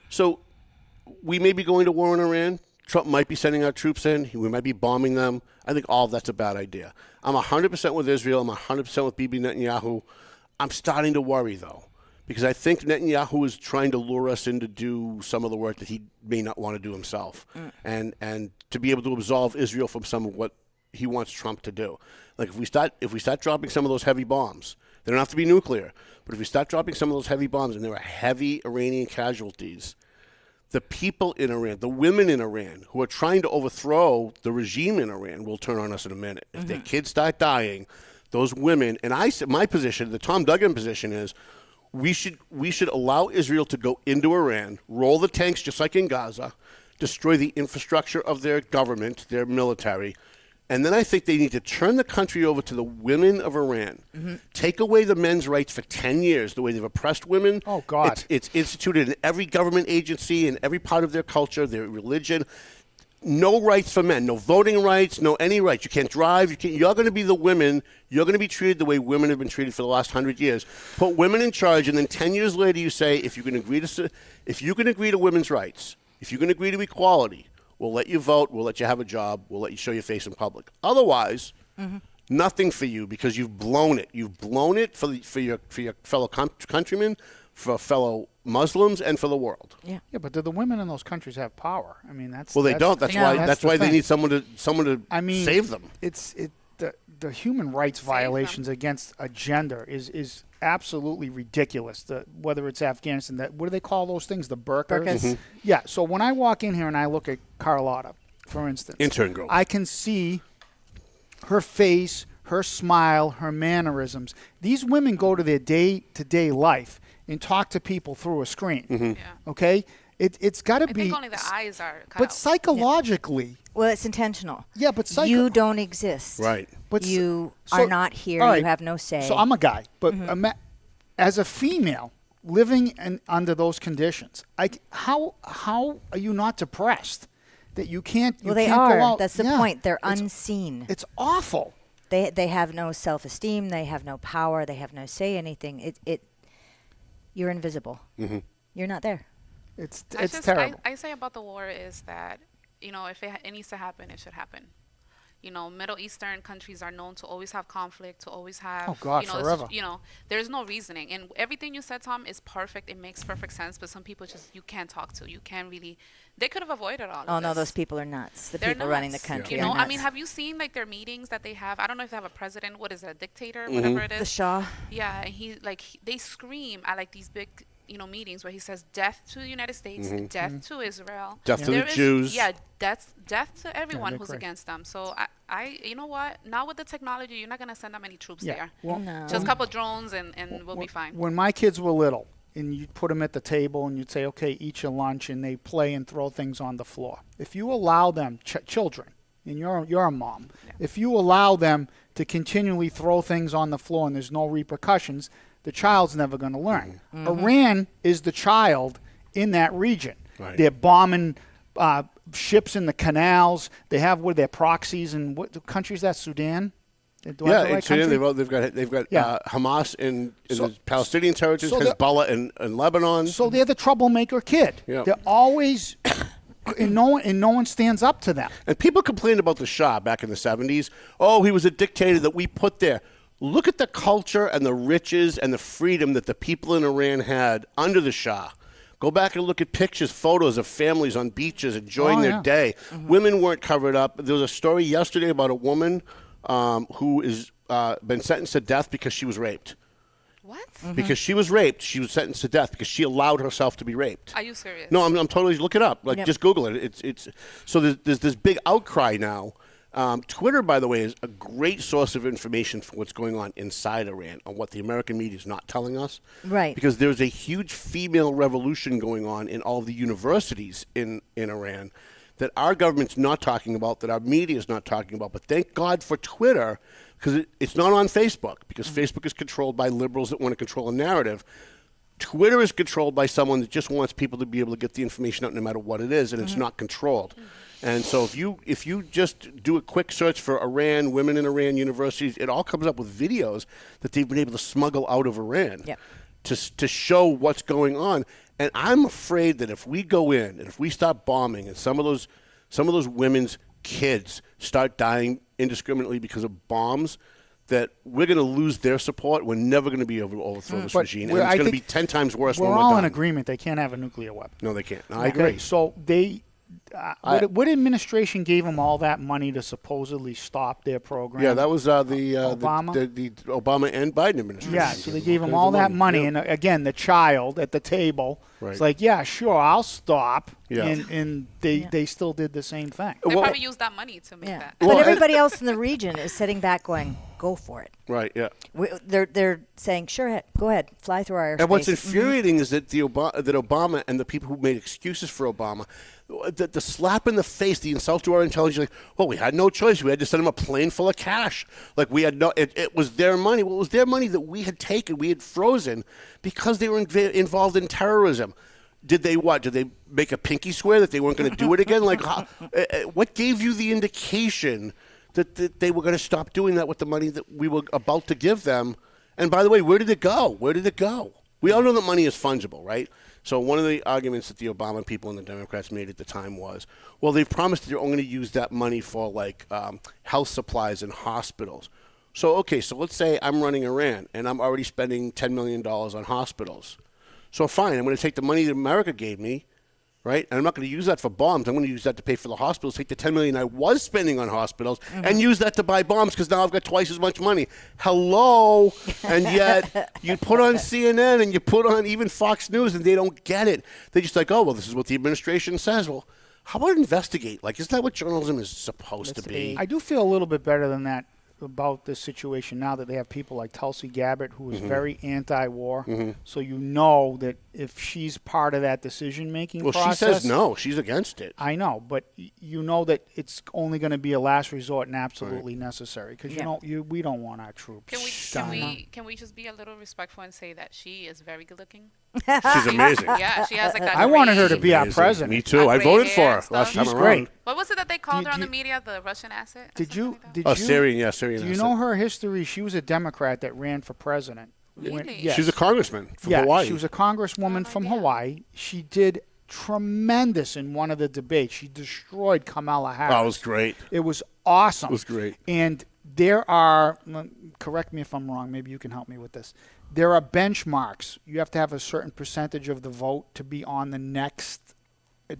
we may be going to war in Iran. Trump might be sending our troops in. We might be bombing them. I think all of that's a bad idea. I'm 100% with Israel. I'm 100% with Bibi Netanyahu. I'm starting to worry, though, because I think Netanyahu is trying to lure us in to do some of the work that he may not want to do himself, and to be able to absolve Israel from some of what he wants Trump to do. Like if we start dropping some of those heavy bombs, they don't have to be nuclear, but if we start dropping some of those heavy bombs and there are heavy Iranian casualties, the people in Iran, the women in Iran who are trying to overthrow the regime in Iran will turn on us in a minute. If their kids start dying, those women, and my position, the Tom Duggan position is we should allow Israel to go into Iran, roll the tanks just like in Gaza, destroy the infrastructure of their government, their military, and then I think they need to turn the country over to the women of Iran. Take away the men's rights for 10 years, the way they've oppressed women. Oh, God. It's instituted in every government agency, in every part of their culture, their religion. No rights for men, no voting rights, no any rights. You can't drive. You're going to be the women. You're going to be treated the way women have been treated for the last 100 years. Put women in charge, and then 10 years later you say, if you can agree to women's rights, if you can agree to equality, we'll let you vote. We'll let you have a job. We'll let you show your face in public. Otherwise, nothing for you because you've blown it. You've blown it for your fellow countrymen, for fellow Muslims, and for the world. Yeah, but do the women in those countries have power? I mean, that's They don't. That's why they need someone to save them. The human rights violations against a gender is absolutely ridiculous. Whether it's Afghanistan, what do they call those things? The burqas? Yeah. So when I walk in here and I look at Carlotta, for instance, intern girl, I can see her face, her smile, her mannerisms. These women go to their day-to-day life and talk to people through a screen. Yeah. Okay? It's got to be. I think only the eyes are cut But out. psychologically. Well, it's intentional. Yeah, but you don't exist. Right. But you are not here. All right, you have no say. So I'm a guy, but as a female living under those conditions, how are you not depressed that you can't? Well, they can't are. Go out? That's the point. They're unseen. It's awful. They have no self-esteem. They have no power. They have no say anything. You're invisible. You're not there. It's terrible. I say about the war is that, if it needs to happen, it should happen. Middle Eastern countries are known to always have conflict, to always have, Oh, God, forever. There's no reasoning. And everything you said, Tom, is perfect. It makes perfect sense. But some people you can't talk to. You can't really. They could have avoided all of this. Oh, no, those people are nuts. The They're people running the nuts. country You are know, nuts. I mean, have you seen like their meetings that they have? I don't know if they have a president. What is it, a dictator? Whatever it is. The Shah. Yeah, and they scream at like these big, meetings where he says death to the United States, death to Israel, Death to the Jews. Yeah, death to everyone they're who's crazy. against them. So you know what? Now with the technology, you're not gonna send that many troops there. Well, No. Just a couple drones and we'll be fine. When my kids were little, and you'd put them at the table and you'd say, okay, eat your lunch, and they play and throw things on the floor. If you allow them, children, and you're a mom, if you allow them to continually throw things on the floor and there's no repercussions, the child's never going to learn. Iran is the child in that region. Right. They're bombing ships in the canals. They have their proxies in what country is that? Sudan? Do I have the right in Sudan country? they've got Yeah. Hamas in the Palestinian territories, so they're- Hezbollah in Lebanon. So they're the troublemaker kid. Yeah. They're always, and no one stands up to them. And people complained about the Shah back in the 70s. Oh, he was a dictator that we put there. Look at the culture and the riches and the freedom that the people in Iran had under the Shah. Go back and look at pictures, photos of families on beaches enjoying their day. Women weren't covered up. There was a story yesterday about a woman who is been sentenced to death because she was raped. What? Because she was raped, she was sentenced to death because she allowed herself to be raped. Are you serious? No, I'm totally. Look it up. Like, Yep. just Google it. It's so there's this big outcry now. Twitter, by the way, is a great source of information for what's going on inside Iran, on what the American media is not telling us. Right. Because there's a huge female revolution going on in all the universities in Iran that our government's not talking about, that our media is not talking about. But thank God for Twitter, because it's not on Facebook, because Facebook is controlled by liberals that want to control a narrative. Twitter is controlled by someone that just wants people to be able to get the information out no matter what it is, and it's not controlled. And so if you just do a quick search for Iran, women in Iran universities, it all comes up with videos that they've been able to smuggle out of Iran Yep. to show what's going on. And I'm afraid that if we go in and if we stop bombing and some of those women's kids start dying indiscriminately because of bombs, that we're going to lose their support. We're never going to be able to overthrow this But regime. And it's I going to think be 10 times worse when We're we're all done. in agreement they can't have a nuclear weapon. No, they can't. No, I agree. So they, what administration gave them all that money to supposedly stop their program? Yeah, that was Obama? the Obama and Biden administration. Yeah, so they gave them all that money, Yeah. and again, the child at the table, Right. it's like, yeah, sure, I'll stop, Yeah. and they still did the same thing. They Well- probably used that money to make Yeah. that. Well, But everybody else in the region is sitting back going, go for it. Right, yeah. They're saying, sure, go ahead, fly through our airspace. And what's infuriating is that that Obama and the people who made excuses for Obama, the slap in the face, the insult to our intelligence, like, well, we had no choice. We had to send them a plane full of cash. Like, we had it was their money. Well, it was their money that we had taken, we had frozen because they were involved in terrorism. Did they what? Did they make a pinky swear that they weren't going to do it again? Like, what gave you the indication that they were going to stop doing that with the money that we were about to give them? And by the way, where did it go? Where did it go? We all know that money is fungible, right? So one of the arguments that the Obama people and the Democrats made at the time was, well, they've promised that they're only going to use that money for, like, health supplies and hospitals. So, okay, so let's say I'm running Iran, and I'm already spending $10 million on hospitals. So fine, I'm going to take the money that America gave me, right? And I'm not going to use that for bombs. I'm going to use that to pay for the hospitals, take the $10 million I was spending on hospitals, and use that to buy bombs because now I've got twice as much money. Hello? And yet you put on CNN and you put on even Fox News and they don't get it. They're just like, oh, well, this is what the administration says. Well, how about investigate? Like, isn't that what journalism is supposed to be? I do feel a little bit better than that about this situation now that they have people like Tulsi Gabbard, who is very anti-war. So you know that if she's part of that decision-making process... Well, she says no. She's against it. I know, but you know that it's only going to be a last resort and absolutely necessary because we don't want our troops. Can we just be a little respectful and say that she is very good-looking? She's amazing. Yeah, she has like that. I wanted her to great- be our president. Me too. I Gray voted hair for her and stuff. last time She's around. great. What was it that they called Do- her on do- the media? The Russian asset? or Did you? something like that? Did Oh, you? Syrian Do you know her history? She was a Democrat that ran for president. Really? Yes. She was a congressman from yeah, Hawaii. she was a congresswoman No from idea. Hawaii. She did tremendous in one of the debates. She destroyed Kamala Harris. Oh, it was great. It was awesome. It was great. And there are, correct me if I'm wrong, maybe you can help me with this. There are benchmarks. You have to have a certain percentage of the vote to be on the next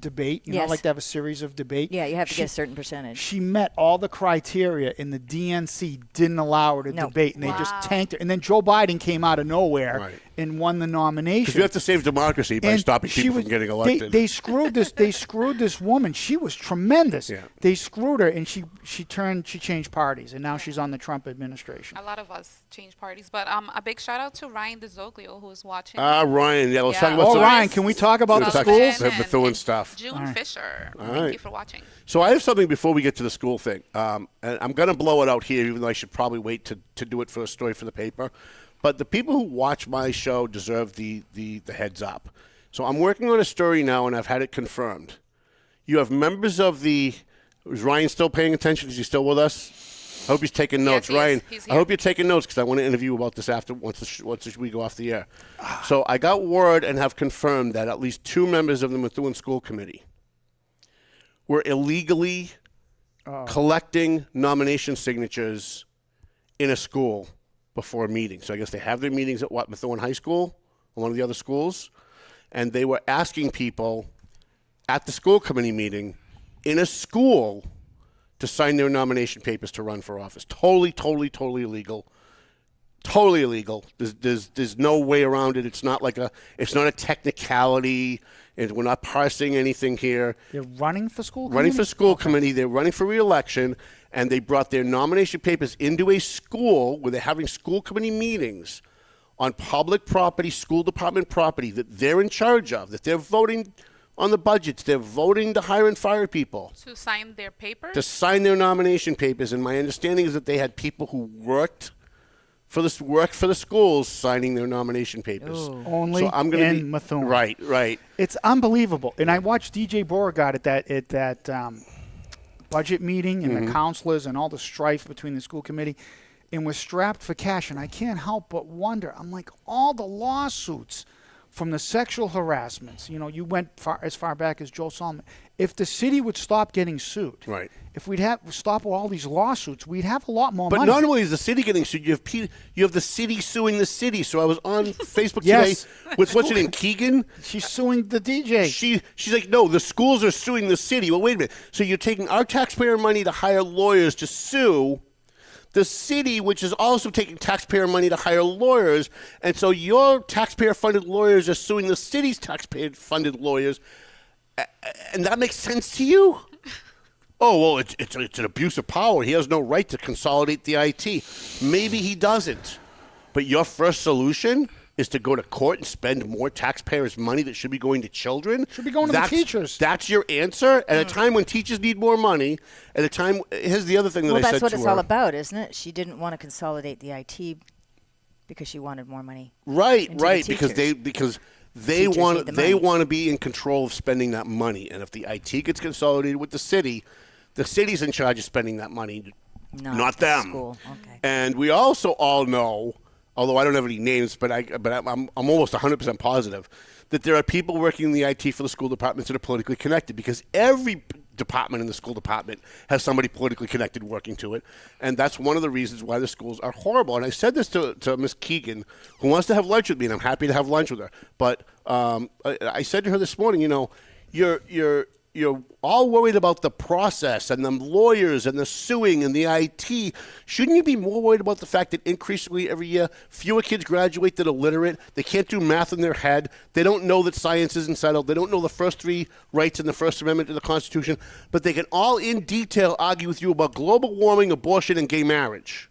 debate. You know, like to have a series of debate. Yeah, you have to get a certain percentage. She met all the criteria, and the DNC didn't allow her to debate, and they just tanked her. And then Joe Biden came out of nowhere and won the nomination. Because you have to save democracy by stopping people from getting elected. They screwed this. They screwed this woman. She was tremendous. Yeah. They screwed her, and she changed parties, and now she's on the Trump administration. A lot of us changed parties, but a big shout out to Ryan DeZoglio, who's watching. Ryan. Yeah, let's talk about Ryan, can we talk about the schools? The Methuen stuff. June Fisher. Thank you for watching. So I have something before we get to the school thing. And I'm going to blow it out here, even though I should probably wait to do it for a story for the paper. But the people who watch my show deserve the heads up. So I'm working on a story now, and I've had it confirmed. You have members of the – is Ryan still paying attention? Is he still with us? I hope he's taking notes. Yes, Ryan, he's I hope you're taking notes because I want to interview about this after once we go off the air. So I got word and have confirmed that at least 2 members of the Methuen School Committee were illegally collecting nomination signatures in a school before a meeting. So I guess they have their meetings at Methuen High School or one of the other schools, and they were asking people at the school committee meeting in a school to sign their nomination papers to run for office. Totally illegal. Totally illegal. There's no way around it. It's not a technicality. And we're not parsing anything here. They're running for school committee? Running for school committee. They're running for re-election, and they brought their nomination papers into a school where they're having school committee meetings on public property, school department property that they're in charge of, that they're voting on the budgets. They're voting to hire and fire people. To sign their papers? To sign their nomination papers. And my understanding is that they had people who worked for the schools signing their nomination papers. Ooh. Only so I'm gonna in Methuen. Right. It's unbelievable. And I watched DJ Beauregard at that budget meeting and the counselors and all the strife between the school committee and was strapped for cash. And I can't help but wonder, I'm like, all the lawsuits from the sexual harassments, you went as far back as Joel Solomon. If the city would stop getting sued, right? If we'd stop all these lawsuits, we'd have a lot more money. But not only is the city getting sued, you have the city suing the city. So I was on Facebook today with what's her name, Keegan. She's suing the DJ. She's like, no, the schools are suing the city. Well, wait a minute. So you're taking our taxpayer money to hire lawyers to sue the city, which is also taking taxpayer money to hire lawyers, and so your taxpayer-funded lawyers are suing the city's taxpayer-funded lawyers, and that makes sense to you? Oh, well, it's an abuse of power. He has no right to consolidate the IT. Maybe he doesn't, but your first solution is to go to court and spend more taxpayers' money that should be going to children? Should be going to the teachers. That's your answer? At a time when teachers need more money, at a time, here's the other thing that I said to her. Well, that's what it's all about, isn't it? She didn't want to consolidate the IT because she wanted more money. Right, because they want to be in control of spending that money. And if the IT gets consolidated with the city's in charge of spending that money, not them. School. Okay. And we also all know, although I don't have any names, but I'm almost 100% positive that there are people working in the IT for the school departments that are politically connected, because every department in the school department has somebody politically connected working to it, and that's one of the reasons why the schools are horrible. And I said this to Miss Keegan, who wants to have lunch with me, and I'm happy to have lunch with her. But I said to her this morning, you're all worried about the process and the lawyers and the suing and the IT. Shouldn't you be more worried about the fact that increasingly every year fewer kids graduate that are illiterate? They can't do math in their head. They don't know that science isn't settled. They don't know the first 3 rights in the First Amendment to the Constitution. But they can all in detail argue with you about global warming, abortion, and gay marriage.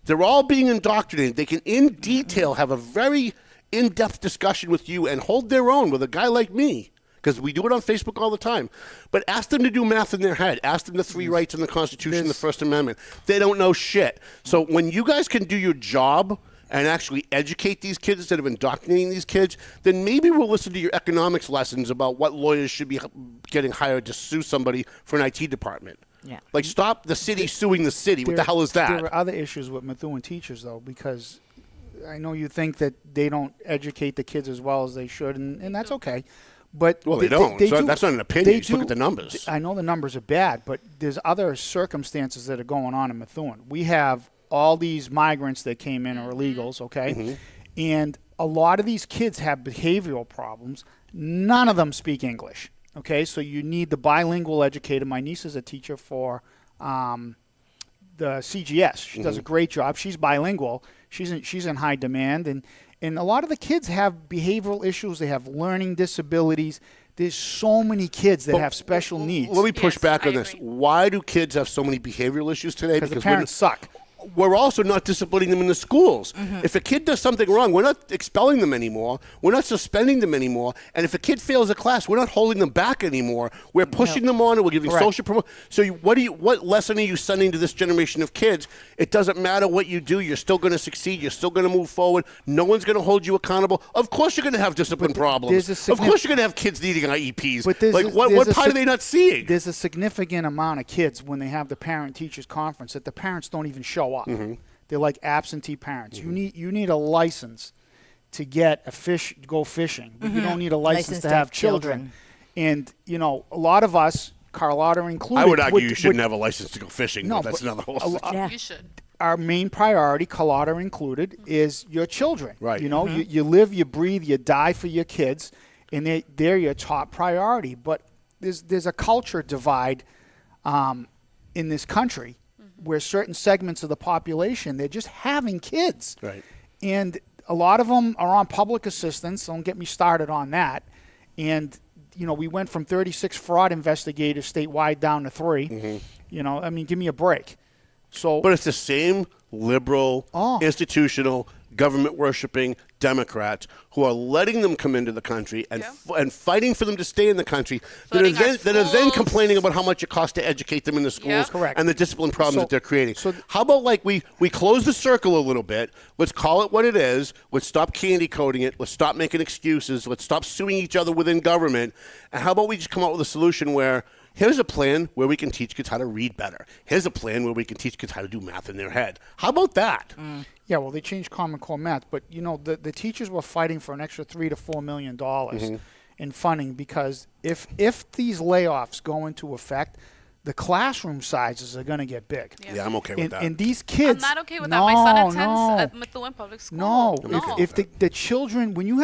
They're all being indoctrinated. They can in detail have a very in-depth discussion with you and hold their own with a guy like me, because we do it on Facebook all the time. But ask them to do math in their head. Ask them the 3 rights in the Constitution, the First Amendment. They don't know shit. So when you guys can do your job and actually educate these kids instead of indoctrinating these kids, then maybe we'll listen to your economics lessons about what lawyers should be getting hired to sue somebody for an IT department. Yeah. Like, stop the city suing the city. What the hell is that? There are other issues with Methuen teachers, though, because I know you think that they don't educate the kids as well as they should, and that's okay. But Well, they don't. So that's not an opinion. Just look at the numbers. I know the numbers are bad, but there's other circumstances that are going on in Methuen. We have all these migrants that came in or illegals, okay? And a lot of these kids have behavioral problems. None of them speak English, okay? So you need the bilingual educator. My niece is a teacher for the CGS. She does a great job. She's bilingual. She's in high demand. And a lot of the kids have behavioral issues. They have learning disabilities. There's so many kids that have special needs. Let me push back on this. Why do kids have so many behavioral issues today? Because the parents suck. We're also not disciplining them in the schools. If a kid does something wrong, we're not expelling them anymore. We're not suspending them anymore. And if a kid fails a class, we're not holding them back anymore. We're pushing them on, and we're giving social promotion. So what lesson are you sending to this generation of kids? It doesn't matter what you do. You're still going to succeed. You're still going to move forward. No one's going to hold you accountable. Of course you're going to have discipline problems. Of course you're going to have kids needing IEPs. But what part are they not seeing? There's a significant amount of kids when they have the parent-teachers conference that the parents don't even show up. They're like absentee parents. You need a license to go fishing, but you don't need a license to have children. And a lot of us, Carlotta included, I would argue you shouldn't have a license to go fishing. No, that's another whole thing. You should. Our main priority, Carlotta included, is your children. Right. You live, you breathe, you die for your kids, and they're your top priority. But there's a culture divide in this country where certain segments of the population, they're just having kids. Right. And a lot of them are on public assistance. Don't get me started on that. And, we went from 36 fraud investigators statewide down to 3. Give me a break. But it's the same liberal, institutional, government-worshipping Democrats who are letting them come into the country and fighting for them to stay in the country that are then complaining about how much it costs to educate them in the schools and the discipline problems that they're creating. So how about we close the circle a little bit? Let's call it what it is. Let's stop candy coating it. Let's stop making excuses. Let's stop suing each other within government. And how about we just come up with a solution where here's a plan where we can teach kids how to read better. Here's a plan where we can teach kids how to do math in their head. How about that? Yeah, well, they changed Common Core math, but the teachers were fighting for an extra $3 to $4 million in funding because if these layoffs go into effect, the classroom sizes are going to get big. Yeah, I'm okay with that. And these kids, I'm not okay with that. My son attends at Methuen Public School. No. If the children, when you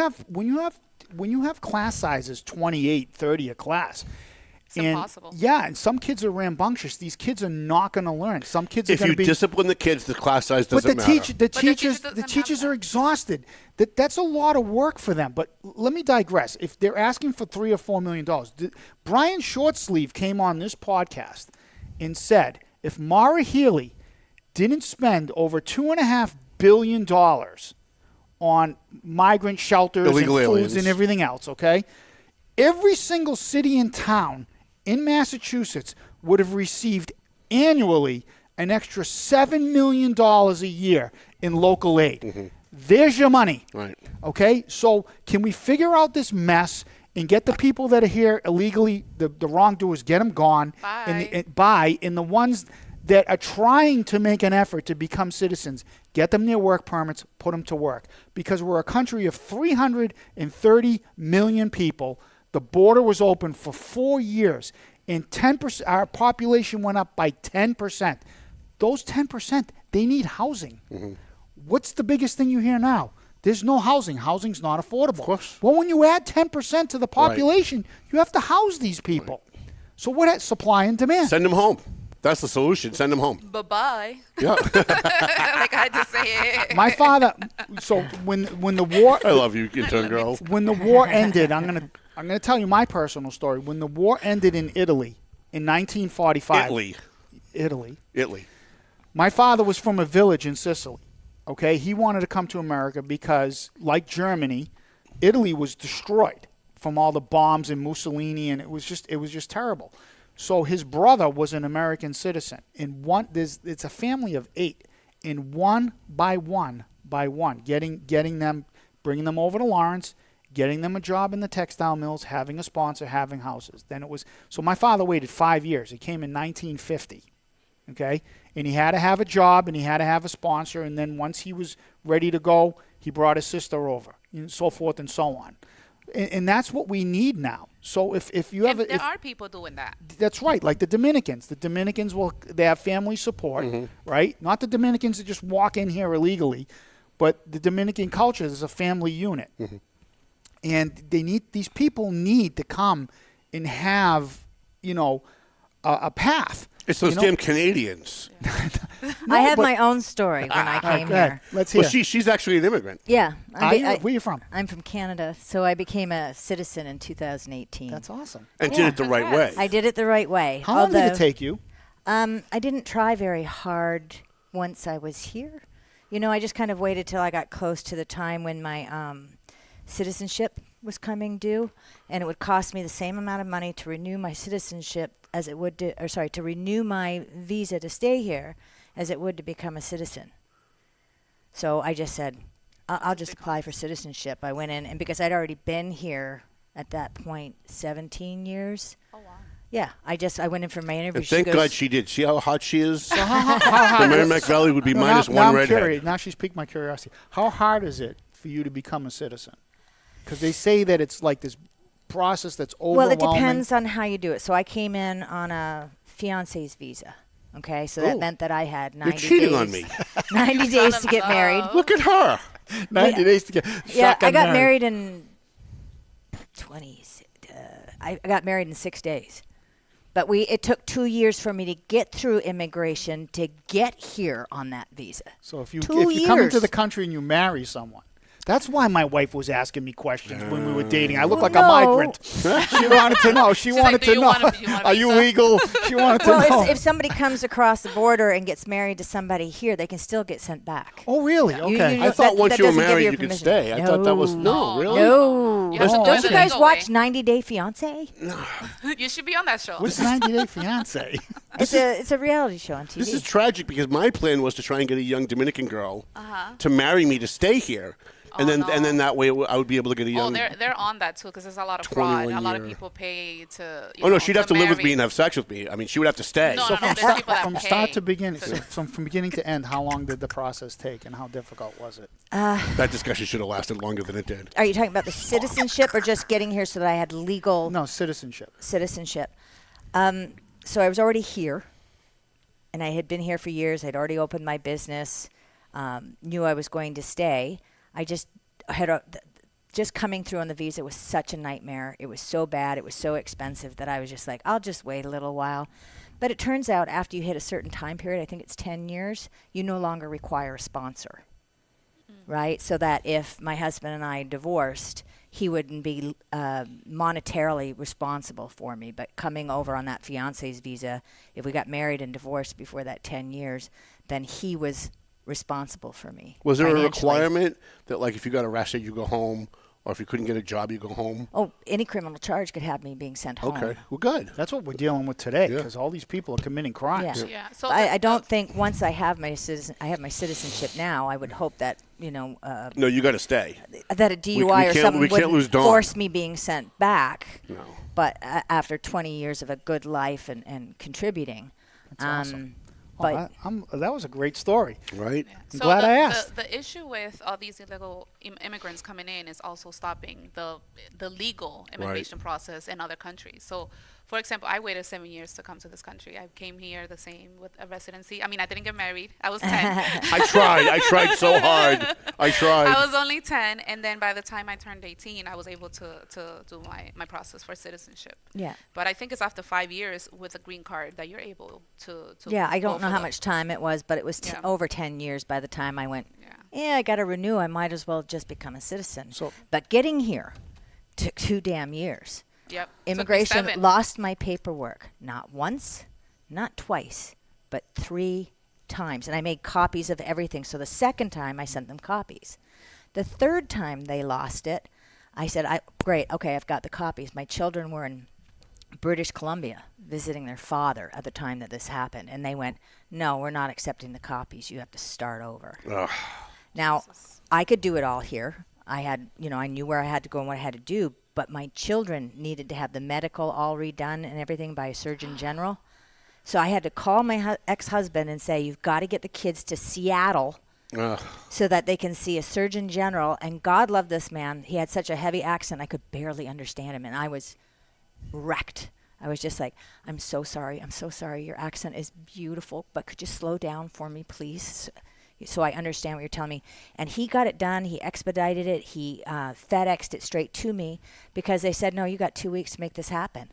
have class sizes 28, 30 a class. It's impossible. Yeah, and some kids are rambunctious. These kids are not going to learn. Some kids are going to be. If you discipline the kids, the class size doesn't matter. The teachers are exhausted. That's a lot of work for them. But let me digress. If they're asking for $3 or $4 million, Brian Shortsleeve came on this podcast and said if Maura Healey didn't spend over $2.5 billion on migrant shelters illegal and aliens, foods and everything else, okay, every single city and town in Massachusetts would have received annually an extra $7 million a year in local aid. There's your money. Right. Okay? So can we figure out this mess and get the people that are here illegally, the wrongdoers, get them gone. And the ones that are trying to make an effort to become citizens, get them their work permits, put them to work. Because we're a country of 330 million people. The border was open for 4 years, and 10%. Our population went up by 10%. Those 10%, they need housing. What's the biggest thing you hear now? There's no housing. Housing's not affordable. Of course. Well, when you add 10% to the population, you have to house these people. So what? Supply and demand. Send them home. That's the solution. Send them home. Bye-bye. Yeah. Like I had to say it. My father. So when the war. I love you, intern girl. When the war ended, I'm gonna tell you my personal story. When the war ended in Italy in 1945. Italy. My father was from a village in Sicily. Okay, he wanted to come to America because, like Germany, Italy was destroyed from all the bombs and Mussolini, and it was just terrible. So his brother was an American citizen. And it's a family of 8, and one by one, getting them, bringing them over to Lawrence, getting them a job in the textile mills, having a sponsor, having houses. So my father waited 5 years. He came in 1950. Okay, and he had to have a job, and he had to have a sponsor, and then once he was ready to go, he brought his sister over, and so forth and so on. And that's what we need now. So if you have there are people doing that. That's right, like the Dominicans. The Dominicans they have family support, right? Not the Dominicans that just walk in here illegally, but the Dominican culture is a family unit. And these people need to come and have, a path. It's those damn Canadians. I have my own story when I came here. Let's hear. Well, she's actually an immigrant. Yeah. Where are you from? I'm from Canada, so I became a citizen in 2018. That's awesome. And did it the right way. I did it the right way. How long did it take you? I didn't try very hard once I was here. I just kind of waited till I got close to the time when my citizenship was coming due, and it would cost me the same amount of money to renew my citizenship as it would to renew my visa to stay here as it would to become a citizen. So I just said, I'll just apply for citizenship. I went in, and because I'd already been here at that point 17 years. Oh, wow. Yeah, I went in for my interview. And thank God she did. See how hot she is? So how hard? The Merrimack Valley would be minus now one redhead. Now she's piqued my curiosity. How hard is it for you to become a citizen? Because they say that it's like this process that's overwhelming. Well, it depends on how you do it. So I came in on a fiancé's visa. Okay, so that meant that I had 90 days. You're cheating on me. 90 days to get married. Look at her. 90 days to get I got married in 20s. I got married in 6 days. But it took 2 years for me to get through immigration to get here on that visa. So if you come into the country and you marry someone, that's why my wife was asking me questions when we were dating. I look like a migrant. She wanted to know. She wanted to know. Are you legal? She wanted to know. Well, if somebody comes across the border and gets married to somebody here, they can still get sent back. Oh, really? Okay. I thought once you were married, you could stay. I thought that was really. No. Don't you guys watch 90 Day Fiancé? No. You should be on that show. What's 90 Day Fiancé? It's a reality show on TV. This is tragic because my plan was to try and get a young Dominican girl to marry me to stay here. And then that way I would be able to get a young. Oh, they're on that too because there's a lot of fraud. A lot of people pay to. She'd have to live with me and have sex with me. I mean, she would have to stay. No, from start to beginning, from beginning to end, how long did the process take, and how difficult was it? That discussion should have lasted longer than it did. Are you talking about the citizenship or just getting here so that I had legal? No, citizenship. Citizenship. So I was already here, and I had been here for years. I'd already opened my business. Knew I was going to stay. I just had just coming through on the visa was such a nightmare. It was so bad. It was so expensive that I was just like, I'll just wait a little while. But it turns out after you hit a certain time period, I think it's 10 years, you no longer require a sponsor, right? So that if my husband and I divorced, he wouldn't be monetarily responsible for me. But coming over on that fiancé's visa, if we got married and divorced before that 10 years, then he was responsible for me. Was there a requirement that, like, if you got arrested, you go home, or if you couldn't get a job, you go home? Oh, any criminal charge could have me being sent home. Okay, well, good. That's what we're dealing with today, because all these people are committing crimes. Yeah. So I don't think once I have my citizenship now, I would hope that no, you got to stay. That a DUI or something wouldn't Dawn. force me being sent back. No. But after 20 years of a good life and contributing, that's awesome. But that was a great story. Right. Yeah. I'm glad I asked. The issue with all these illegal immigrants coming in is also stopping the legal immigration process in other countries. So, for example, I waited 7 years to come to this country. I came here the same with a residency. I mean, I didn't get married. I was 10. I tried so hard. I was only 10, and then by the time I turned 18, I was able to do my process for citizenship. Yeah. But I think it's after 5 years with a green card that you're able to yeah, I don't know how much time it was, but it was over 10 years by the time I went, I got to renew. I might as well just become a citizen. But getting here took 2 damn years. Yep. Immigration lost my paperwork, not once, not twice, but 3 times. And I made copies of everything. So the second time I sent them copies. The third time they lost it, I said, great, okay, I've got the copies. My children were in British Columbia visiting their father at the time that this happened. And they went, no, we're not accepting the copies. You have to start over. Ugh. Now, I could do it all here. I had, I knew where I had to go and what I had to do. But my children needed to have the medical all redone and everything by a surgeon general. So I had to call my ex-husband and say, you've got to get the kids to Seattle so that they can see a surgeon general. And God love this man. He had such a heavy accent, I could barely understand him, and I was wrecked. I was just like, I'm so sorry. I'm so sorry. Your accent is beautiful, but could you slow down for me, please? So I understand what you're telling me. And he got it done. He expedited it. He FedExed it straight to me because they said, no, you got 2 weeks to make this happen.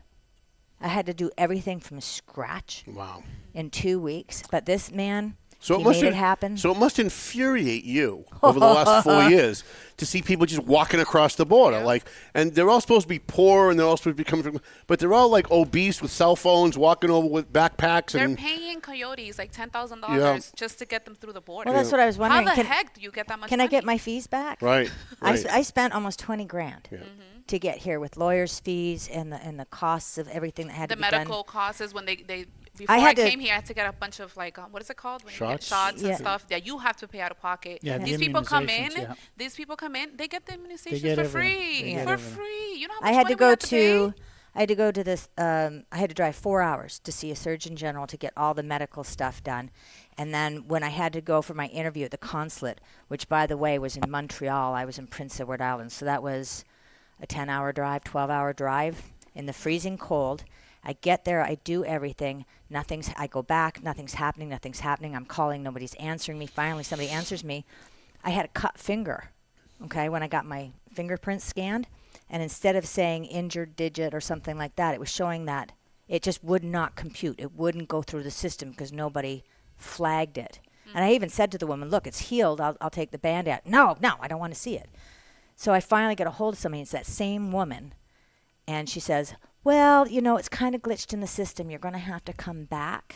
I had to do everything from scratch. Wow. In 2 weeks. But this man, so he made it happen. So it must infuriate you over the last 4 years to see people just walking across the border. Like, and they're all supposed to be poor and they're all supposed to be coming from, but they're all like obese with cell phones, walking over with backpacks. They're and paying coyotes like $10,000 just to get them through the border. Well, that's what I was wondering. How the heck do you get that much Can money? I get my fees back? Right. I spent almost $20,000 to get here with lawyers' fees and the costs of everything that had to be done. The medical costs is when they before I came here, I had to get a bunch of like what is it called? When you get shots and stuff that you have to pay out of pocket. Yeah, these people come in. These people come in. They get the immunizations for free. For free. You know how much I had money to go we have to pay? I had to go to this. I had to drive 4 hours to see a surgeon general to get all the medical stuff done. And then when I had to go for my interview at the consulate, which, by the way, was in Montreal, I was in Prince Edward Island. So that was a 10-hour drive, 12-hour drive in the freezing cold. I get there. I do everything. I go back. Nothing's happening. I'm calling. Nobody's answering me. Finally, somebody answers me. I had a cut finger, okay, when I got my fingerprints scanned. And instead of saying injured digit or something like that, it was showing that it just would not compute. It wouldn't go through the system because nobody flagged it. And I even said to the woman, look, it's healed. I'll take the band out. No, I don't want to see it. So I finally get a hold of somebody. It's that same woman. And she says, well, it's kind of glitched in the system. You're going to have to come back.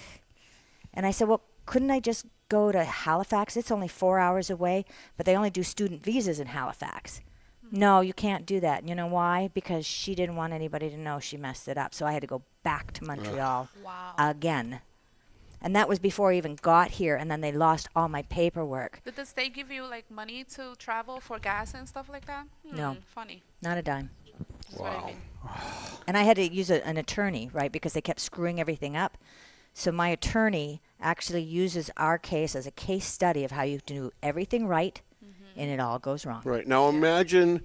And I said, well, couldn't I just go to Halifax? It's only 4 hours away, but they only do student visas in Halifax. No, you can't do that. And you know why? Because she didn't want anybody to know she messed it up. So I had to go back to Montreal again. And that was before I even got here, and then they lost all my paperwork. Did the state give you like money to travel for gas and stuff like that? No. Funny. Not a dime. That's what I mean. And I had to use an attorney, right, because they kept screwing everything up. So my attorney actually uses our case as a case study of how you do everything right, and it all goes wrong. Right. Now imagine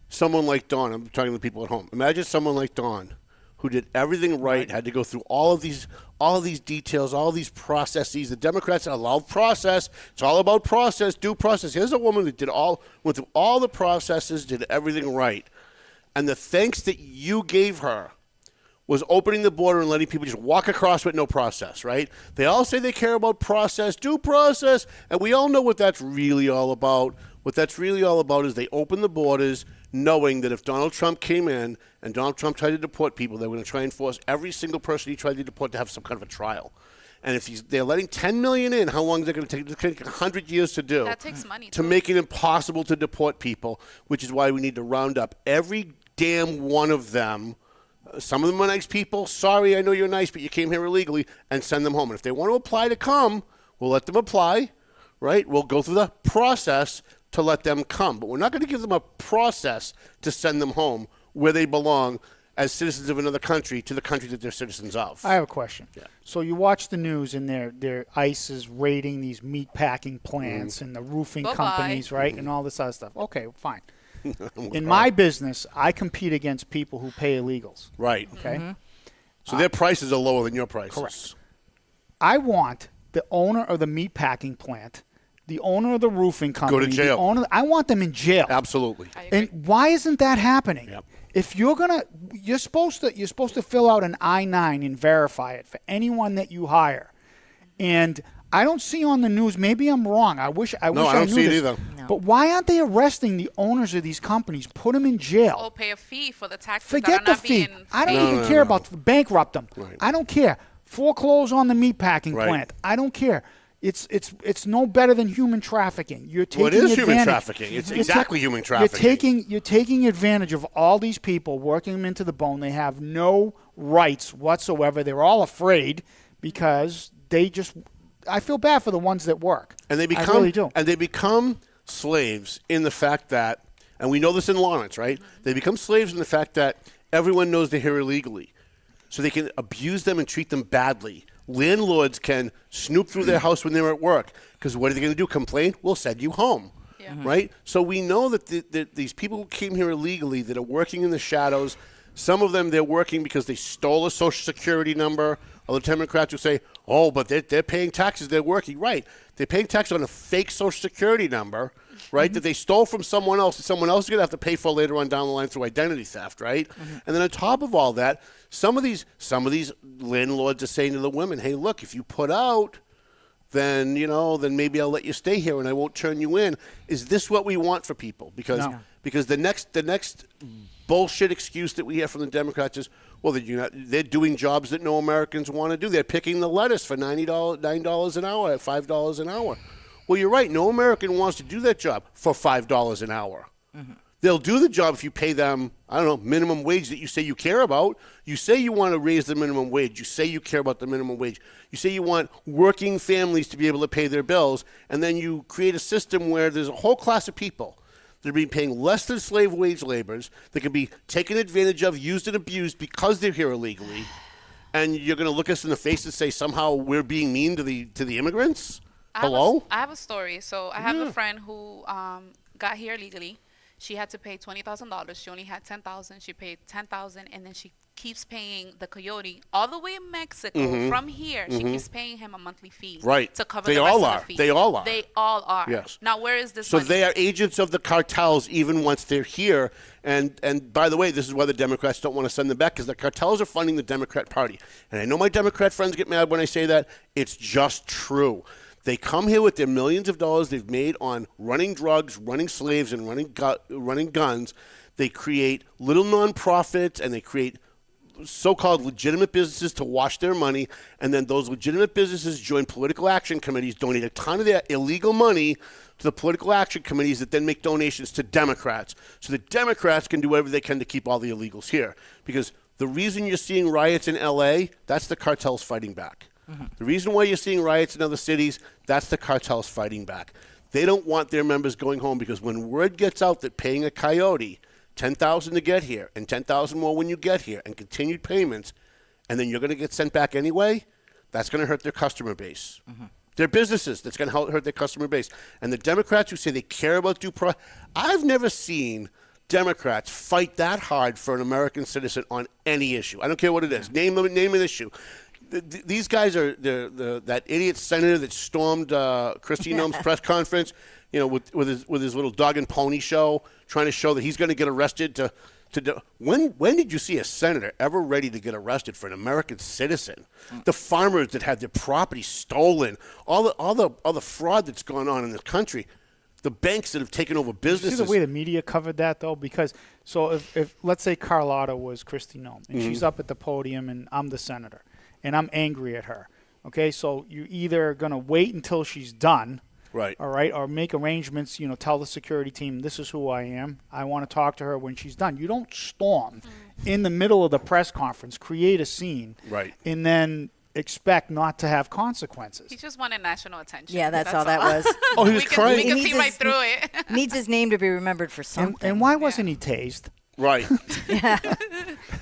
someone like Dawn. I'm talking to people at home. Imagine someone like Dawn who did everything right, had to go through all of these details, all these processes. The Democrats love process. It's all about process, due process. Here's a woman that went through all the processes, did everything right. And the thanks that you gave her was opening the border and letting people just walk across with no process, right? They all say they care about process, due process, and we all know what that's really all about. What that's really all about is they open the borders knowing that if Donald Trump came in and Donald Trump tried to deport people, they were going to try and force every single person he tried to deport to have some kind of a trial. And if they're letting 10 million in, how long is it going to take? It's going to take 100 years to do. That takes money, to make it impossible to deport people, which is why we need to round up every damn one of them. Some of them are nice people. Sorry, I know you're nice, but you came here illegally, and send them home. And if they want to apply to come, we'll let them apply, right? We'll go through the process to let them come. But we're not going to give them a process to send them home where they belong as citizens of another country to the country that they're citizens of. I have a question. Yeah. So you watch the news and their ICE is raiding these meat packing plants and the roofing companies, right, and all this other stuff. Okay, fine. In my business, I compete against people who pay illegals. Right. Okay? So their prices are lower than your prices. Correct. I want the owner of the meat packing plant, the owner of the roofing company, go to jail. I want them in jail. Absolutely. And why isn't that happening? Yep. If you're supposed to fill out an I-9 and verify it for anyone that you hire. And I don't see on the news, maybe I'm wrong. I wish I don't knew see it this. either. No. But why aren't they arresting the owners of these companies, put them in jail? Or pay a fee for the taxes Forget that the are not fee. being I don't paid. even care about bankrupt them. Right. I don't care. Foreclose on the meatpacking Right. plant. I don't care. It's no better than human trafficking. You're taking Well, it is advantage. human trafficking. It's exactly human trafficking. You're taking advantage of all these people, working them into the bone. They have no rights whatsoever. They're all afraid because they just. I feel bad for the ones that work. And they become, I really do. And they become slaves in the fact that, and we know this in Lawrence, right? They become slaves in the fact that everyone knows they're here illegally. So they can abuse them and treat them badly, landlords can snoop through their house when they're at work. Because what are they going to do? Complain? We'll send you home. Yeah. Right? So we know that these people who came here illegally that are working in the shadows, some of them they're working because they stole a Social Security number. Other Democrats will say, oh, but they're paying taxes, they're working. Right. They're paying taxes on a fake Social Security number, right, that they stole from someone else, and someone else is going to have to pay for later on down the line through identity theft, right? And then on top of all that, some of these landlords are saying to the women, hey, look, if you put out, then maybe I'll let you stay here and I won't turn you in. Is this what we want for people? Because the next bullshit excuse that we hear from the Democrats is, well, they're doing jobs that no Americans want to do. They're picking the lettuce for $9 an hour at $5 an hour. Well, you're right. No American wants to do that job for $5 an hour. They'll do the job if you pay them, I don't know, minimum wage that you say you care about. You say you want to raise the minimum wage. You say you care about the minimum wage. You say you want working families to be able to pay their bills. And then you create a system where there's a whole class of people that are being paying less than slave wage laborers that can be taken advantage of, used and abused because they're here illegally. And you're going to look us in the face and say somehow we're being mean to the immigrants? Hello? I have a story. So I have a friend who got here illegally. She had to pay $20,000. She only had $10,000. She paid $10,000, and then she keeps paying the coyote all the way in Mexico from here. She keeps paying him a monthly fee to cover the rest of the fee. They all are. They all are. Yes. Now, where is this So money? they are agents of the cartels even once they're here. And by the way, this is why the Democrats don't want to send them back, because the cartels are funding the Democrat Party. And I know my Democrat friends get mad when I say that. It's just true. They come here with their millions of dollars they've made on running drugs, running slaves, and running guns. They create little nonprofits, and they create so-called legitimate businesses to wash their money. And then those legitimate businesses join political action committees, donate a ton of their illegal money to the political action committees that then make donations to Democrats. So the Democrats can do whatever they can to keep all the illegals here. Because the reason you're seeing riots in L.A., that's the cartels fighting back. The reason why you're seeing riots in other cities, that's the cartels fighting back. They don't want their members going home, because when word gets out that paying a coyote $10,000 to get here and $10,000 more when you get here and continued payments, and then you're going to get sent back anyway, that's going to hurt their customer base. Their businesses, that's going to hurt their customer base. And the Democrats who say they care about due process, I've never seen Democrats fight that hard for an American citizen on any issue. I don't care what it is. Name an issue. These guys are that idiot senator that stormed Kristi Noem's press conference, with his little dog and pony show, trying to show that he's going to get arrested. When did you see a senator ever ready to get arrested for an American citizen? The farmers that had their property stolen, all the fraud that's gone on in this country, the banks that have taken over businesses. See the way the media covered that, though? Because if let's say Carlotta was Kristi Noem, and she's up at the podium, and I'm the senator, and I'm angry at her. Okay, so you're either going to wait until she's done, right? All right, or make arrangements, tell the security team, this is who I am. I want to talk to her when she's done. You don't storm in the middle of the press conference, create a scene, right, and then expect not to have consequences. He just wanted national attention. Yeah, that's all that was. Oh, he was crying? We can see right through it. Needs his name to be remembered for something. And why wasn't he tased? Right.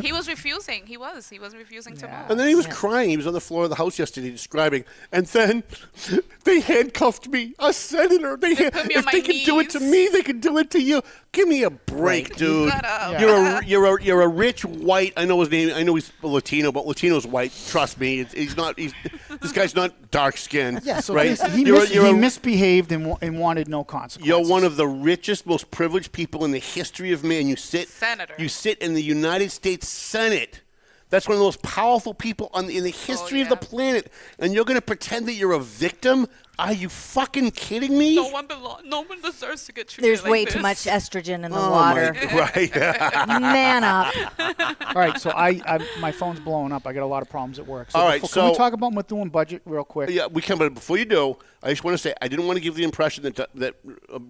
He was refusing. He was refusing to move. And then he was crying. He was on the floor of the House yesterday describing. And then they handcuffed me, a senator. If they can do it to me, they can do it to you. Give me a break, dude. Shut up. You're a rich white. I know his name. I know he's Latino, but Latino's white. Trust me. He's not. This guy's not dark skinned. Yeah. So right? he misbehaved and wanted no consequences. You're one of the richest, most privileged people in the history of man. Senator. You sit in the United States Senate. That's one of the most powerful people in the history of the planet. And you're going to pretend that you're a victim? Are you fucking kidding me? No one deserves to get treated There's like way this. too much estrogen in the water. Right. Man up. All right, so my phone's blowing up. I got a lot of problems at work. So all right, can we talk about Methuen budget real quick? Yeah, we can. But before you do, I just want to say I didn't want to give the impression that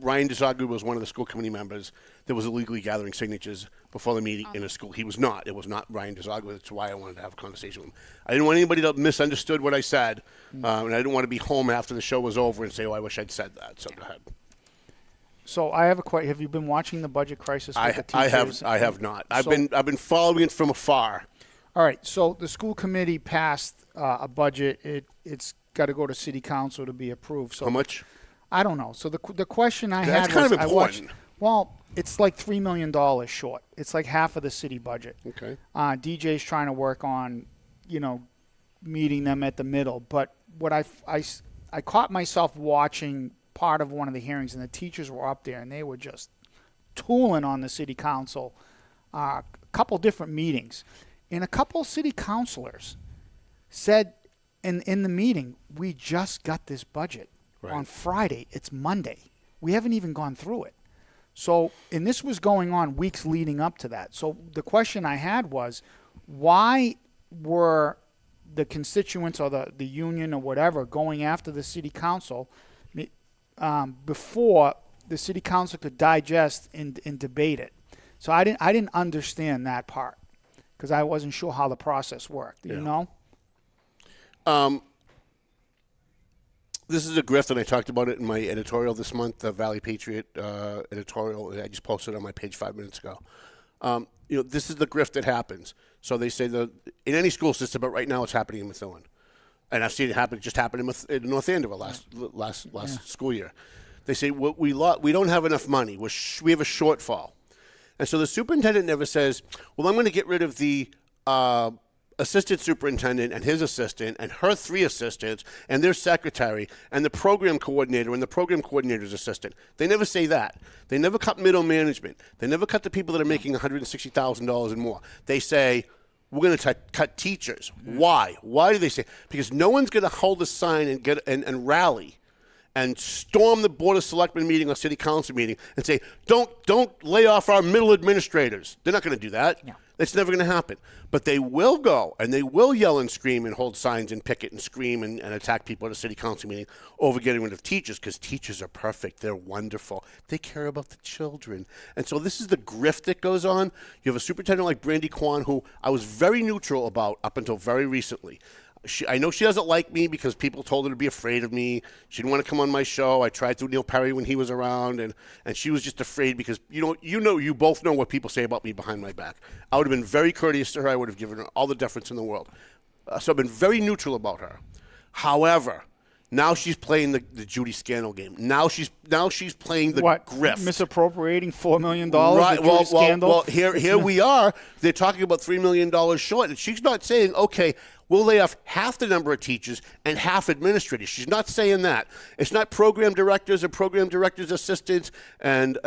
Ryan DeZagu was one of the school committee members that was illegally gathering signatures before the meeting in a school. He was not. It was not Ryan DeZagu. That's why I wanted to have a conversation with him. I didn't want anybody to misunderstood what I said, and I didn't want to be home after the show was over and say, "Oh, I wish I'd said that." So go ahead. So I have a question. Have you been watching the budget crisis with the teachers? I have not. I've been following it from afar. All right, so the school committee passed a budget. It's got to go to city council to be approved. So How much? I don't know. So the question I That's had kind was of important. it's like $3 million short. It's like half of the city budget. Okay. DJ's trying to work on, meeting them at the middle. But what I caught myself watching part of one of the hearings, and the teachers were up there, and they were just tooling on the city council. A couple different meetings, and a couple city councilors said in the meeting, we just got this budget on Friday. It's Monday. We haven't even gone through it. So, and this was going on weeks leading up to that. So the question I had was, why were the constituents or the union or whatever going after the city council before the city council could digest and debate it? So I didn't understand that part because I wasn't sure how the process worked. Do you know? This is a grift, and I talked about it in my editorial this month, the Valley Patriot editorial. I just posted on my page 5 minutes ago. This is the grift that happens. So they say in any school system, but right now it's happening in Methuen. And I've seen it happen. It just happened in North Andover last school year. They say, we don't have enough money. We have a shortfall. And so the superintendent never says, well, I'm going to get rid of the assistant superintendent and his assistant and her 3 assistants and their secretary and the program coordinator and the program coordinator's assistant. They never say that. They never cut middle management. They never cut the people that are making $160,000 and more. They say, we're going to cut teachers. Why? Why do they say? Because no one's going to hold a sign and rally and storm the Board of Selectmen meeting or City Council meeting and say, don't lay off our middle administrators. They're not going to do that. No. That's never going to happen. But they will go, and they will yell and scream and hold signs and picket and scream and attack people at a City Council meeting over getting rid of teachers, because teachers are perfect. They're wonderful. They care about the children. And so this is the grift that goes on. You have a superintendent like Brandy Kwan, who I was very neutral about up until very recently. I know she doesn't like me because people told her to be afraid of me. She didn't want to come on my show. I tried to Neil Perry when he was around, and she was just afraid because you both know what people say about me behind my back. I would have been very courteous to her. I would have given her all the deference in the world. So I've been very neutral about her. However, now she's playing the Judy Scannell game. Now she's playing the grift. Misappropriating $4 million. Right. Well, here we are. They're talking about $3 million short, and she's not saying, okay, we'll lay off half the number of teachers and half administrators. She's not saying that. It's not program directors or program directors' assistants and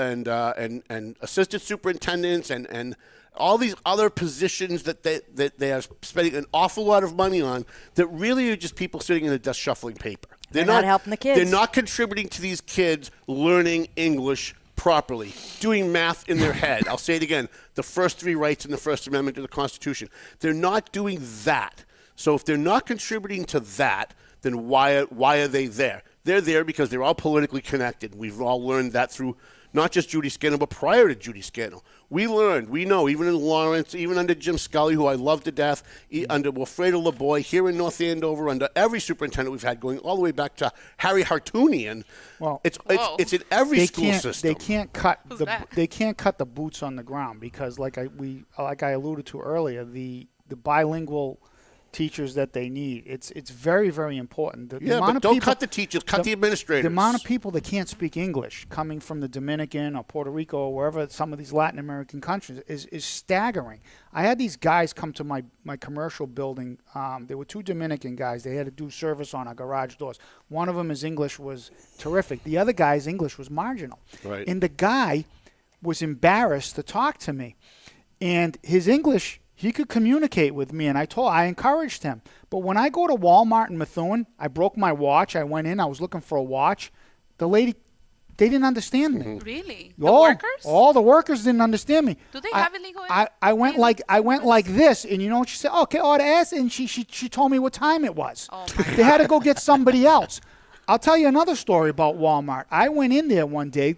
assistant superintendents and all these other positions that they are spending an awful lot of money on that really are just people sitting in a desk shuffling paper. They're not helping the kids. They're not contributing to these kids learning English properly, doing math in their head. I'll say it again, the first 3 rights in the First Amendment to the Constitution. They're not doing that. So if they're not contributing to that, then why are they there? They're there because they're all politically connected. We've all learned that through not just Judy Scannell, but prior to Judy Scannell. We know, even in Lawrence, even under Jim Scully, who I love to death, under Wilfredo LeBoy, here in North Andover, under every superintendent we've had, going all the way back to Harry Hartunian. Well, it's in every school system. They can't cut the boots on the ground because, like I alluded to earlier, the bilingual teachers that they need. It's very, very important. But don't cut the teachers, cut the administrators. The amount of people that can't speak English coming from the Dominican or Puerto Rico or wherever some of these Latin American countries is staggering. I had these guys come to my commercial building. There were 2 Dominican guys. They had to do service on our garage doors. One of them, his English was terrific. The other guy's English was marginal. Right. And the guy was embarrassed to talk to me. And his English, he could communicate with me, and I encouraged him. But when I go to Walmart in Methuen, I broke my watch. I went in. I was looking for a watch. The lady, they didn't understand me. Really? The workers? All the workers didn't understand me. Do they have illegal? I went like this, and you know what she said? Okay, order S, and she told me what time it was. Oh they had to go get somebody else. I'll tell you another story about Walmart. I went in there one day.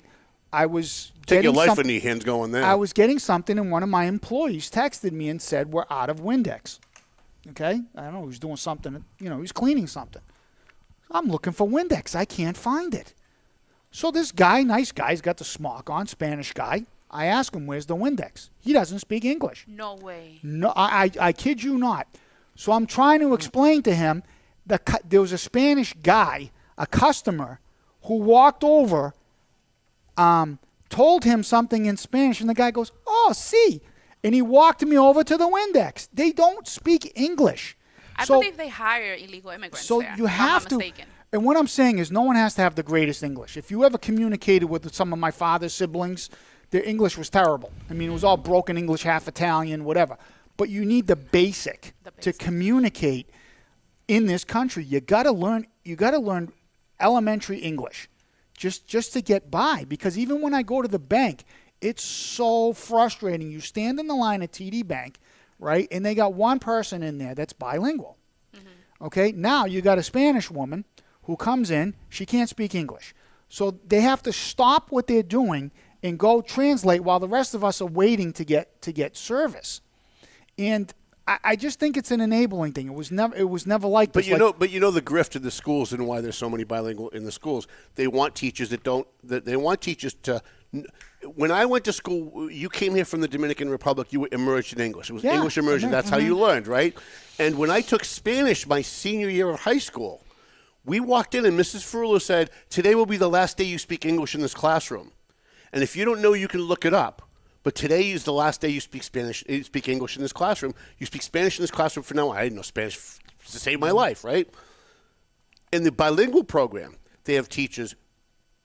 I was take your life in your hands going there. I was getting something, and one of my employees texted me and said, we're out of Windex. Okay? I don't know. He was doing something. He was cleaning something. I'm looking for Windex. I can't find it. So this guy, nice guy, he's got the smock on, Spanish guy. I ask him, where's the Windex? He doesn't speak English. No way. No, I kid you not. So I'm trying to explain to him there was a Spanish guy, a customer, who walked over, told him something in Spanish, and the guy goes, "Oh, sí," and he walked me over to the Windex. They don't speak English. I believe they hire illegal immigrants. So there, you if I'm have not to. mistaken. And what I'm saying is, no one has to have the greatest English. If you ever communicated with some of my father's siblings, their English was terrible. I mean, it was all broken English, half Italian, whatever. But you need the basic to communicate in this country. You got to learn. You got to learn elementary English, just to get by. Because even when I go to the bank, it's so frustrating. You stand in the line at TD Bank, right, and they got one person in there that's bilingual. Mm-hmm. Okay, now you got a Spanish woman who comes in. She can't speak English, so they have to stop what they're doing and go translate while the rest of us are waiting to get service. And I just think it's an enabling thing. It was never like this. But you know the grift in the schools and why there's so many bilingual in the schools. They want teachers they want teachers to. When I went to school, you came here from the Dominican Republic. You were immersed in English. It was English immersion. That's how you learned, right? And when I took Spanish my senior year of high school, we walked in and Mrs. Ferrula said, "Today will be the last day you speak English in this classroom, and if you don't know, you can look it up. But today is the last day you speak Spanish. You speak English in this classroom. You speak Spanish in this classroom from now on." I didn't know Spanish to save my life, right? In the bilingual program, they have teachers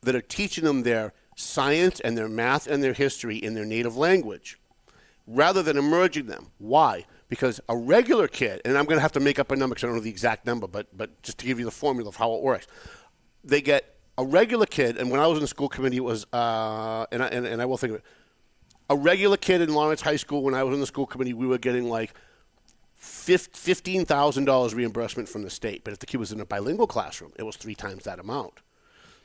that are teaching them their science and their math and their history in their native language, rather than emerging them. Why? Because a regular kid, and I'm going to have to make up a number because I don't know the exact number, but just to give you the formula of how it works, they get a regular kid, and when I was in the school committee, it was, and I will think of it. A regular kid in Lawrence High School, when I was in the school committee, we were getting like $15,000 reimbursement from the state. But if the kid was in a bilingual classroom, it was 3 times that amount.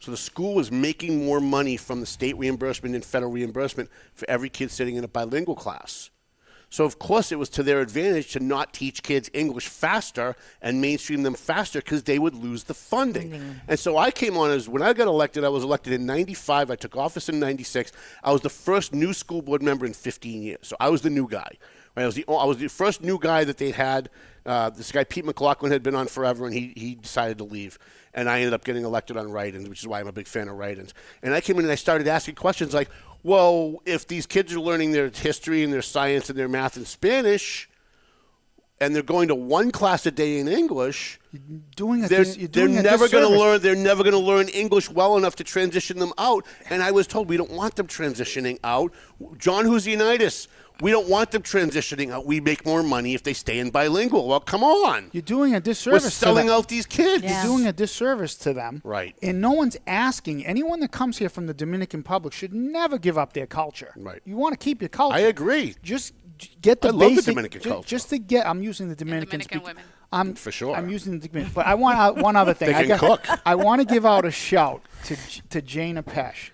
So the school was making more money from the state reimbursement and federal reimbursement for every kid sitting in a bilingual class. So, of course, it was to their advantage to not teach kids English faster and mainstream them faster because they would lose the funding. Mm-hmm. And so I came on as, when I got elected, I was elected in 95. I took office in 96. I was the first new school board member in 15 years. So I was the new guy. Right? I was the first new guy that they had. This guy, Pete McLaughlin, had been on forever, and he decided to leave. And I ended up getting elected on write-ins, which is why I'm a big fan of write-ins. And I came in and I started asking questions like, well, if these kids are learning their history and their science and their math in Spanish, and they're going to one class a day in English, they're never going to learn English well enough to transition them out. And I was told we don't want them transitioning out. John Husianitis, we don't want them transitioning out. We make more money if they stay in bilingual. Well, come on. You're doing a disservice. We're selling out these kids. Yeah. You're doing a disservice to them. Right. And no one's asking. Anyone that comes here from the Dominican Republic should never give up their culture. Right. You want to keep your culture. I agree. Just get the basic. I love the Dominican culture. Just to get. I'm using the Dominican women. For sure. I'm using the Dominican. But I want one other thing. They can cook. I want to give out a shout to Jana Pesh.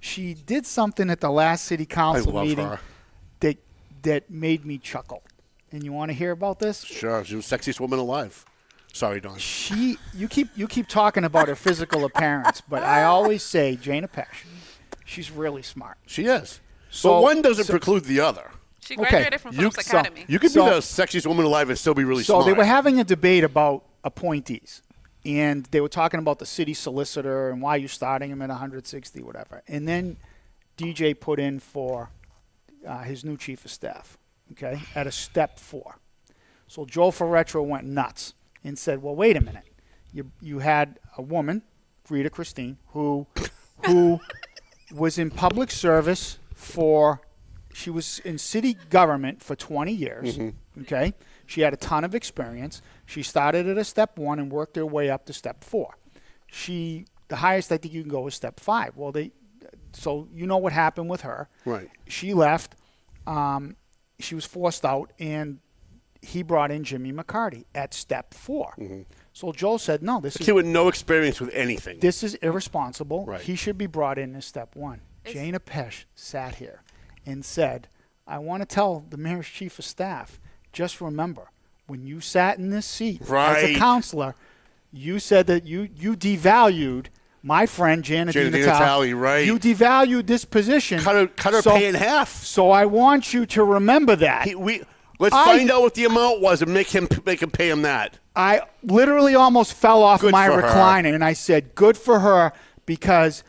She did something at the last city council meeting. Her. That made me chuckle. And you want to hear about this? Sure. She was the sexiest woman alive. Sorry, Don. You keep talking about her physical appearance, but I always say Jana Pesh. She's really smart. She is. So one doesn't preclude the other. She graduated from Phillips Academy. You could be the sexiest woman alive and still be really smart. So they were having a debate about appointees, and they were talking about the city solicitor and why you're starting him at 160, whatever. And then DJ put in for his new chief of staff, okay, at a step 4. So Joe Ferretro went nuts and said, well, wait a minute. You had a woman, Rita Christine, who was in public service she was in city government for 20 years, okay? She had a ton of experience. She started at a step 1 and worked her way up to step 4. The highest I think you can go is step 5. Well, so you know what happened with her. Right. She left. She was forced out, and he brought in Jimmy McCarty at step 4. Mm-hmm. So Joel said, no, this is... kid with no experience with anything. This is irresponsible. Right. He should be brought in as step 1. Jana Pesh sat here and said, I want to tell the mayor's chief of staff, just remember, when you sat in this seat as a counselor, you said that you devalued my friend Janet Janet DiNatale, right. You devalued this position. Cut her pay in half. So I want you to remember that. Let's find out what the amount was and make him pay him that. I literally almost fell off my recliner, and I said, good for her, because,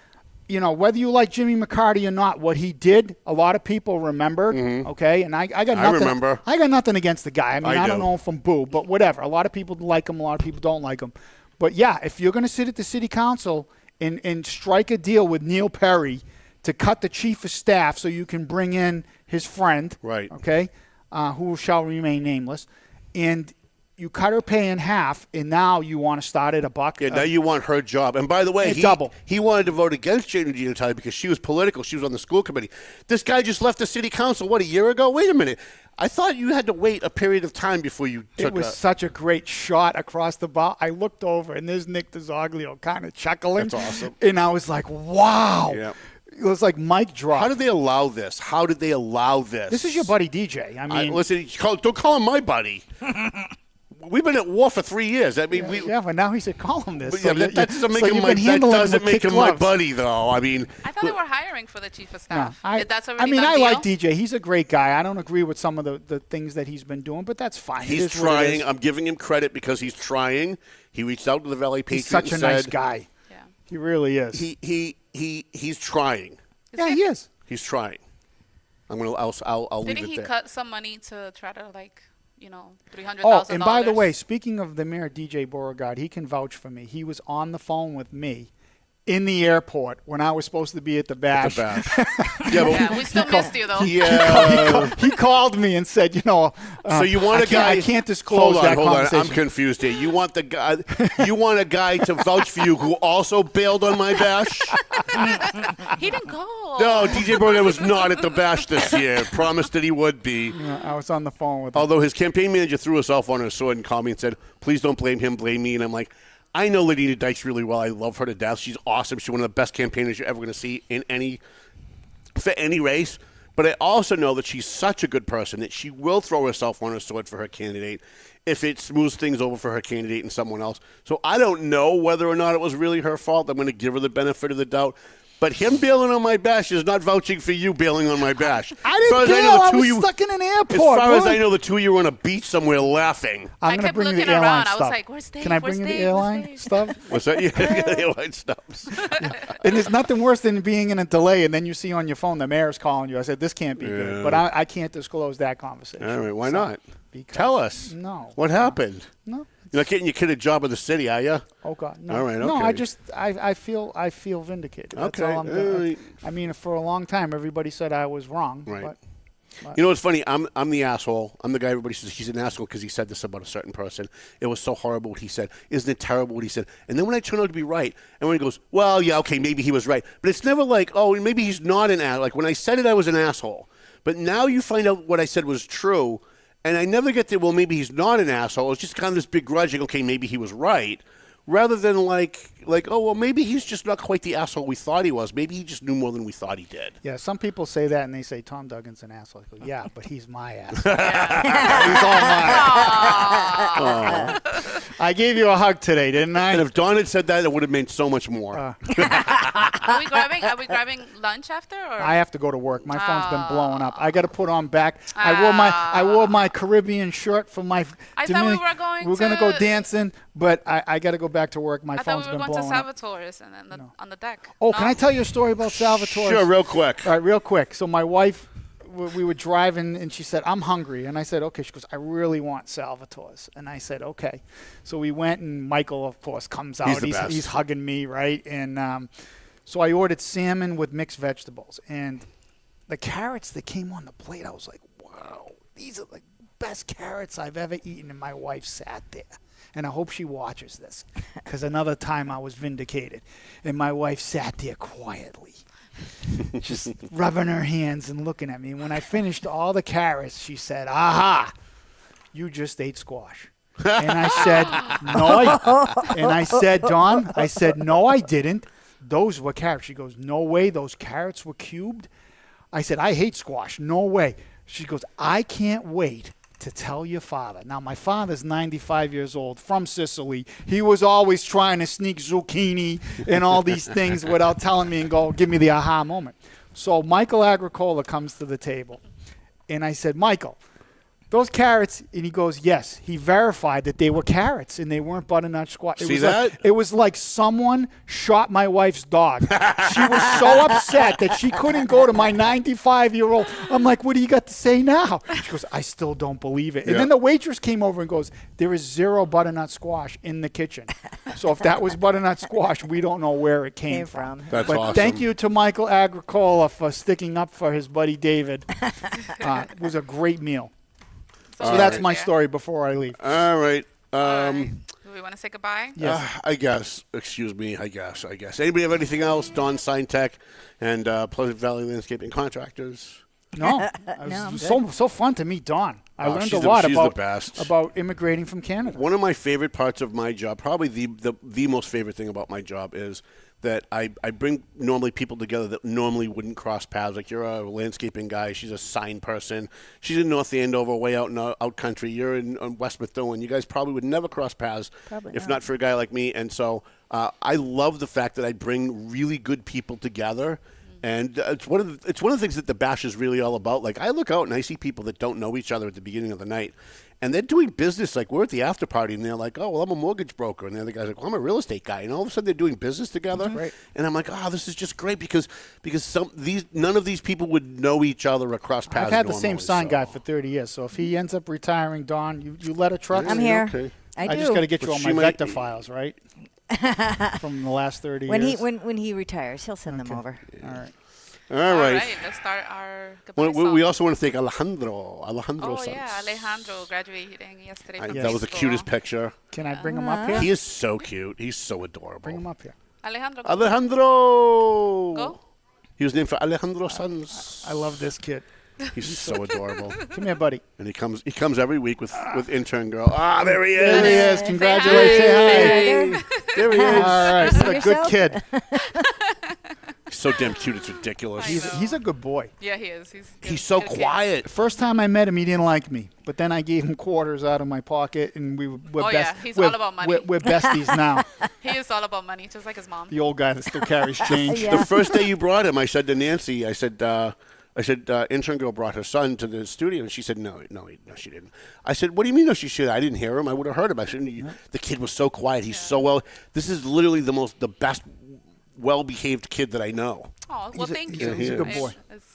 whether you like Jimmy McCarty or not, what he did, a lot of people remember, okay? And I got nothing. I remember. I got nothing against the guy. I do. don't know him from Boo, but whatever. A lot of people like him. A lot of people don't like him. But, yeah, if you're going to sit at the city council and strike a deal with Neil Perry to cut the chief of staff so you can bring in his friend, right? Okay, who shall remain nameless, and you cut her pay in half, and now you want to start at $1. Yeah, now you want her job. And by the way, he wanted to vote against Janet DiNatale because she was political. She was on the school committee. This guy just left the city council, a year ago? Wait a minute. I thought you had to wait a period of time before you took it. Was such a great shot across the bow. I looked over, and there's Nick DiZoglio kind of chuckling. That's awesome. And I was like, wow. Yeah. It was like mic drop. How did they allow this? How did they allow this? This is your buddy DJ. I mean, listen, don't call him my buddy. We've been at war for 3 years. I mean, but now he said call him this. But that doesn't make him my buddy, though. I mean, I thought they were hiring for the chief of staff. I deal? like DJ. He's a great guy. I don't agree with some of the things that he's been doing, but that's fine. He's trying. I'm giving him credit because he's trying. He reached out to the Valley Patriot. He's such a nice guy. Yeah. He really is. He's trying. Yeah, he is. He's trying. I'll leave it there. Didn't he cut some money to try to $300,000? Oh, and by the way, speaking of the mayor, DJ Beauregard, he can vouch for me. He was on the phone with me in the airport when I was supposed to be at the bash. We still missed you, though. Yeah. He called me and said, so you want a guy? I can't disclose that conversation. Hold on, I'm confused here. You want a guy to vouch for you who also bailed on my bash? He didn't go. No, DJ Beauregard was not at the bash this year. Promised that he would be. Yeah, I was on the phone with him. Although his campaign manager threw herself on her sword and called me and said, please don't blame him, blame me. And I'm like, I know Ladina Dykes really well. I love her to death. She's awesome. She's one of the best campaigners you're ever going to see for any race. But I also know that she's such a good person that she will throw herself on her sword for her candidate if it smooths things over for her candidate and someone else. So I don't know whether or not it was really her fault. I'm going to give her the benefit of the doubt. But him bailing on my bash is not vouching for you bailing on my bash. I didn't bail. I was stuck in an airport. As far as I know, the two of you were on a beach somewhere laughing. I'm going to bring you the airline stuff. I was like, where's Dave? Can I bring you the airline stuff? What's that? Yeah, airline stuff. Yeah. And there's nothing worse than being in a delay and then you see on your phone the mayor's calling you. I said, this can't be good. But I can't disclose that conversation. All right. Why not? Tell us. No. What happened? No. You're not getting your kid a job in the city, are you? Oh God, no. All right, okay. No, I feel vindicated. That's okay. all I'm doing. I mean, for a long time, everybody said I was wrong. Right. But you know what's funny? I'm the asshole. I'm the guy everybody says he's an asshole because he said this about a certain person. It was so horrible what he said. Isn't it terrible what he said? And then when I turn out to be right, and when he goes, well, yeah, okay, maybe he was right. But it's never like, oh, maybe he's not an asshole. Like when I said it, I was an asshole. But now you find out what I said was true. And I never get to, well, maybe he's not an asshole. It's just kind of this begrudging, okay, maybe he was right. Rather than like, oh, well, maybe he's just not quite the asshole we thought he was. Maybe he just knew more than we thought he did. Yeah, some people say that, and they say, Tom Duggan's an asshole. I go, yeah, but he's my asshole. He's all mine. I gave you a hug today, didn't I? And if Dawn had said that, it would have meant so much more. Are we grabbing lunch after? Or? I have to go to work. My phone's been blowing up. I got to put on back. I wore my Caribbean shirt for my. I thought we were going. We're gonna go dancing, but I got to go back to work. My phone's been blowing up. I thought we were going to Salvatore's and then on the deck. Oh, can I tell you a story about Salvatore's? Sure, real quick. All right, real quick. So my wife, we were driving, and she said, I'm hungry. And I said, okay. She goes, I really want Salvatore's. And I said, okay. So we went, and Michael, of course, comes out. He's hugging me, right? And so I ordered salmon with mixed vegetables. And the carrots that came on the plate, I was like, wow, these are the best carrots I've ever eaten. And my wife sat there. And I hope she watches this, because another time I was vindicated. And my wife sat there quietly, just rubbing her hands and looking at me. And when I finished all the carrots, she said, aha, you just ate squash. And I said, Dawn, I said, no, I didn't. Those were carrots. She goes, no way, those carrots were cubed. I said, I hate squash. No way. She goes, I can't wait to tell your father. Now, my father's 95 years old, from Sicily. He was always trying to sneak zucchini and all these things without telling me and go, give me the aha moment. So Michael Agricola comes to the table. And I said, Michael, those carrots, and he goes, yes. He verified that they were carrots and they weren't butternut squash. It was like someone shot my wife's dog. She was so upset that she couldn't go to my 95-year-old. I'm like, what do you got to say now? She goes, I still don't believe it. And then the waitress came over and goes, there is 0 butternut squash in the kitchen. So if that was butternut squash, we don't know where it came from. That's but awesome. Thank you to Michael Agricola for sticking up for his buddy David. It was a great meal. So that's my story before I leave. All right. Do we want to say goodbye? Yes. I guess. Excuse me. I guess. Anybody have anything else? Dawn Sign Tech and Pleasant Valley Landscaping Contractors. No. It was so fun to meet Dawn. I learned a lot about immigrating from Canada. One of my favorite parts of my job, probably the most favorite thing about my job, is that I bring normally people together that normally wouldn't cross paths. Like, you're a landscaping guy. She's a sign person. She's in North Andover, way out in out country. You're in West Methuen. You guys probably would never cross paths if not for a guy like me. And so I love the fact that I bring really good people together. And it's one of the things that the bash is really all about. Like, I look out and I see people that don't know each other at the beginning of the night, and they're doing business. Like, we're at the after party, and they're like, "Oh, well, I'm a mortgage broker," and the other guy's like, "Well, I'm a real estate guy." And all of a sudden, they're doing business together. Right. And I'm like, "Oh, this is just great," because none of these people would know each other across paths. I've had the same sign guy for 30 years. So if he ends up retiring, Dawn, you let her truck. I'm here. Okay. I do. I just got to get you all my vector files, right? From the last 30 years. When he retires, he'll send them over. All right. All right. Let's start our goodbye song. We also want to thank Alejandro. Oh, yeah, Alejandro graduating yesterday from That was the cutest picture. Can I bring him up here? He is so cute. He's so adorable. Bring him up here. Alejandro! Go. He was named for Alejandro Sanz. I love this kid. He's so adorable. Come here, buddy. And he comes every week with intern girl. Ah, there he is. There he is. Congratulations. Say hi. There he is. All right. He's a good kid. He's so damn cute. It's ridiculous. He's a good boy. Yeah, he is. He's so quiet. First time I met him, he didn't like me. But then I gave him quarters out of my pocket, and we're he's all about money. We're besties now. He is all about money, just like his mom. The old guy that still carries change. The first day you brought him, I said to Nancy, I said, intern girl brought her son to the studio, and she said, no, she didn't. I said, what do you mean, no, she should? I didn't hear him. I would have heard him. I said, the kid was so quiet. He's so well. This is literally the best, well-behaved kid that I know. Oh, well, thank you. He's a good boy.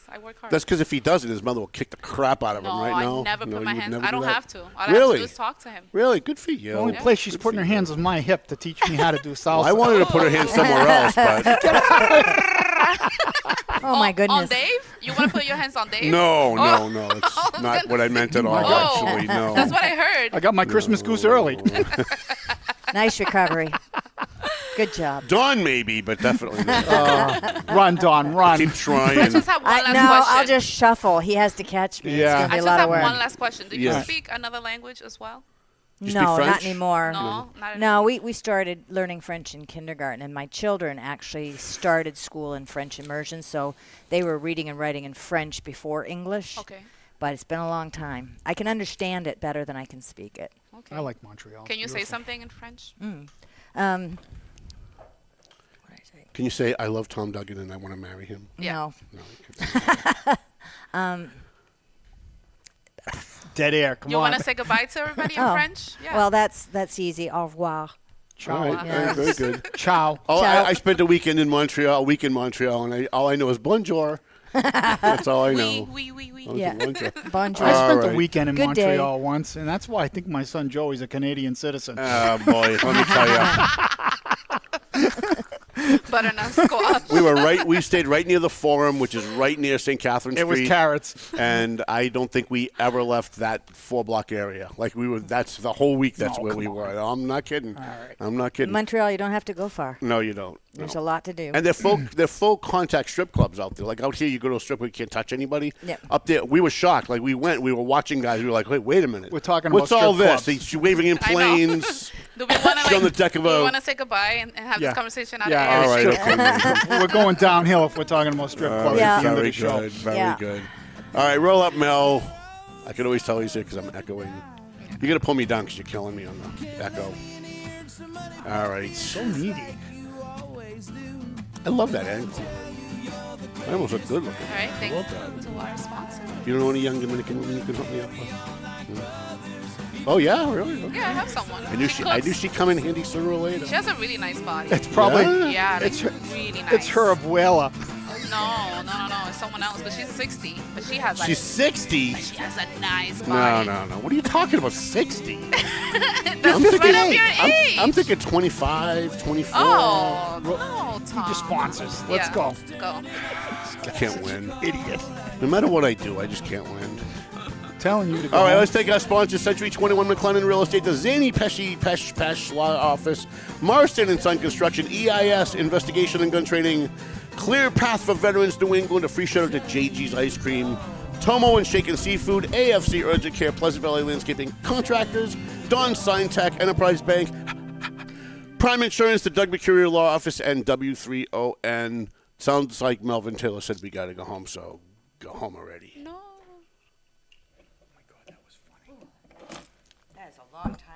I work hard. That's because if he doesn't, his mother will kick the crap out of him, right? No, I never put my hands. I don't have to. All I really? have to do is talk to him. Really? Good for you. The only place she's putting her hands on my hip to teach me how to do salsa. Well, I wanted to put her hands somewhere else, but... Oh, my goodness. On Dave? You want to put your hands on Dave? No. It's not what I meant at all, actually. No. That's what I heard. I got my Christmas goose early. Nice recovery. Good job. Dawn, maybe, but definitely not. Run, Dawn, run. Keep trying. I just have one last question. I'll just shuffle. He has to catch me. Yeah. It's going to be I a just lot have of work. one last question. Do you Yes. speak another language as well? You speak No, French? not anymore. No, not No, we started learning French in kindergarten, and my children actually started school in French immersion, so they were reading and writing in French before English. Okay. But it's been a long time. I can understand it better than I can speak it. Okay. I like Montreal. Can you say something in French? Can you say, I love Tom Duggan and I want to marry him? Yeah. No. No, you can't say that. Dead air. Come You on. want to say goodbye to everybody in Oh. French? Yeah. Well, that's easy. Au revoir. Ciao. All right, Yeah. very good. Ciao. Oh, Ciao. I spent a week in Montreal, and all I know is bonjour. That's all I know. Oui. Yeah. Bonjour. Bonjour. I spent All a weekend in Good day. Montreal once, and that's why I think my son Joey's a Canadian citizen. Oh, boy, let me tell you. Butternut squash. We stayed right near the Forum, which is right near St. Catherine Street. It was carrots. And I don't think we ever left that 4-block area. Like that's the whole week. That's where we were. I'm not kidding. All right. I'm not kidding. Montreal, you don't have to go far. No, you don't. There's No. a lot to do. And they're full contact strip clubs out there. Like out here, you go to a strip club, you can't touch anybody. Yep. Up there, we were shocked. Like we were watching guys. We were like, wait a minute. We're talking What's about all strip this? clubs. She's waving in I know. planes. Do we want She's on the deck of Do a- we want to say goodbye and have Yeah. this conversation out Yeah, of all air? right. Okay. We're going downhill if we're talking about strip clubs Yeah. at the end of Very the show. good. Very Yeah. good. All right, roll up, Mel. I can always tell he's here because I'm echoing. You got to pull me down because you're killing me on the echo. All right. So needy. I love that angle. I almost look good looking. All right, thanks to our sponsor. You don't know any young Dominican women you can hook me up with? No. Oh, yeah? Really? Okay. Yeah, I have someone. I knew she'd come in handy sooner or later. She has a really nice body. It's probably yeah, it's her, really nice. It's her abuela. No, it's someone else. But she's 60. But she has like. She's 60. But she has a nice body. No. What are you talking about? 60? That's right up your age. I'm thinking 25, 24. Oh, no, Tom. He just sponsors. Let's go. Go. I can't win. Idiot. No matter what I do, I just can't win. Telling you to go. All right, let's take our sponsor, Century 21 McLennan Real Estate, the Zany Pesh Law Office, Marston and Son Construction, EIS, Investigation and Gun Training, Clear Path for Veterans New England, a free shout-out to JG's Ice Cream, Tomo and Shaken Seafood, AFC Urgent Care, Pleasant Valley Landscaping Contractors, Don Sign Tech, Enterprise Bank, Prime Insurance, the Doug Mercurio Law Office, and W3ON. Sounds like Melvin Taylor said we got to go home, so go home already. No. That is a long time.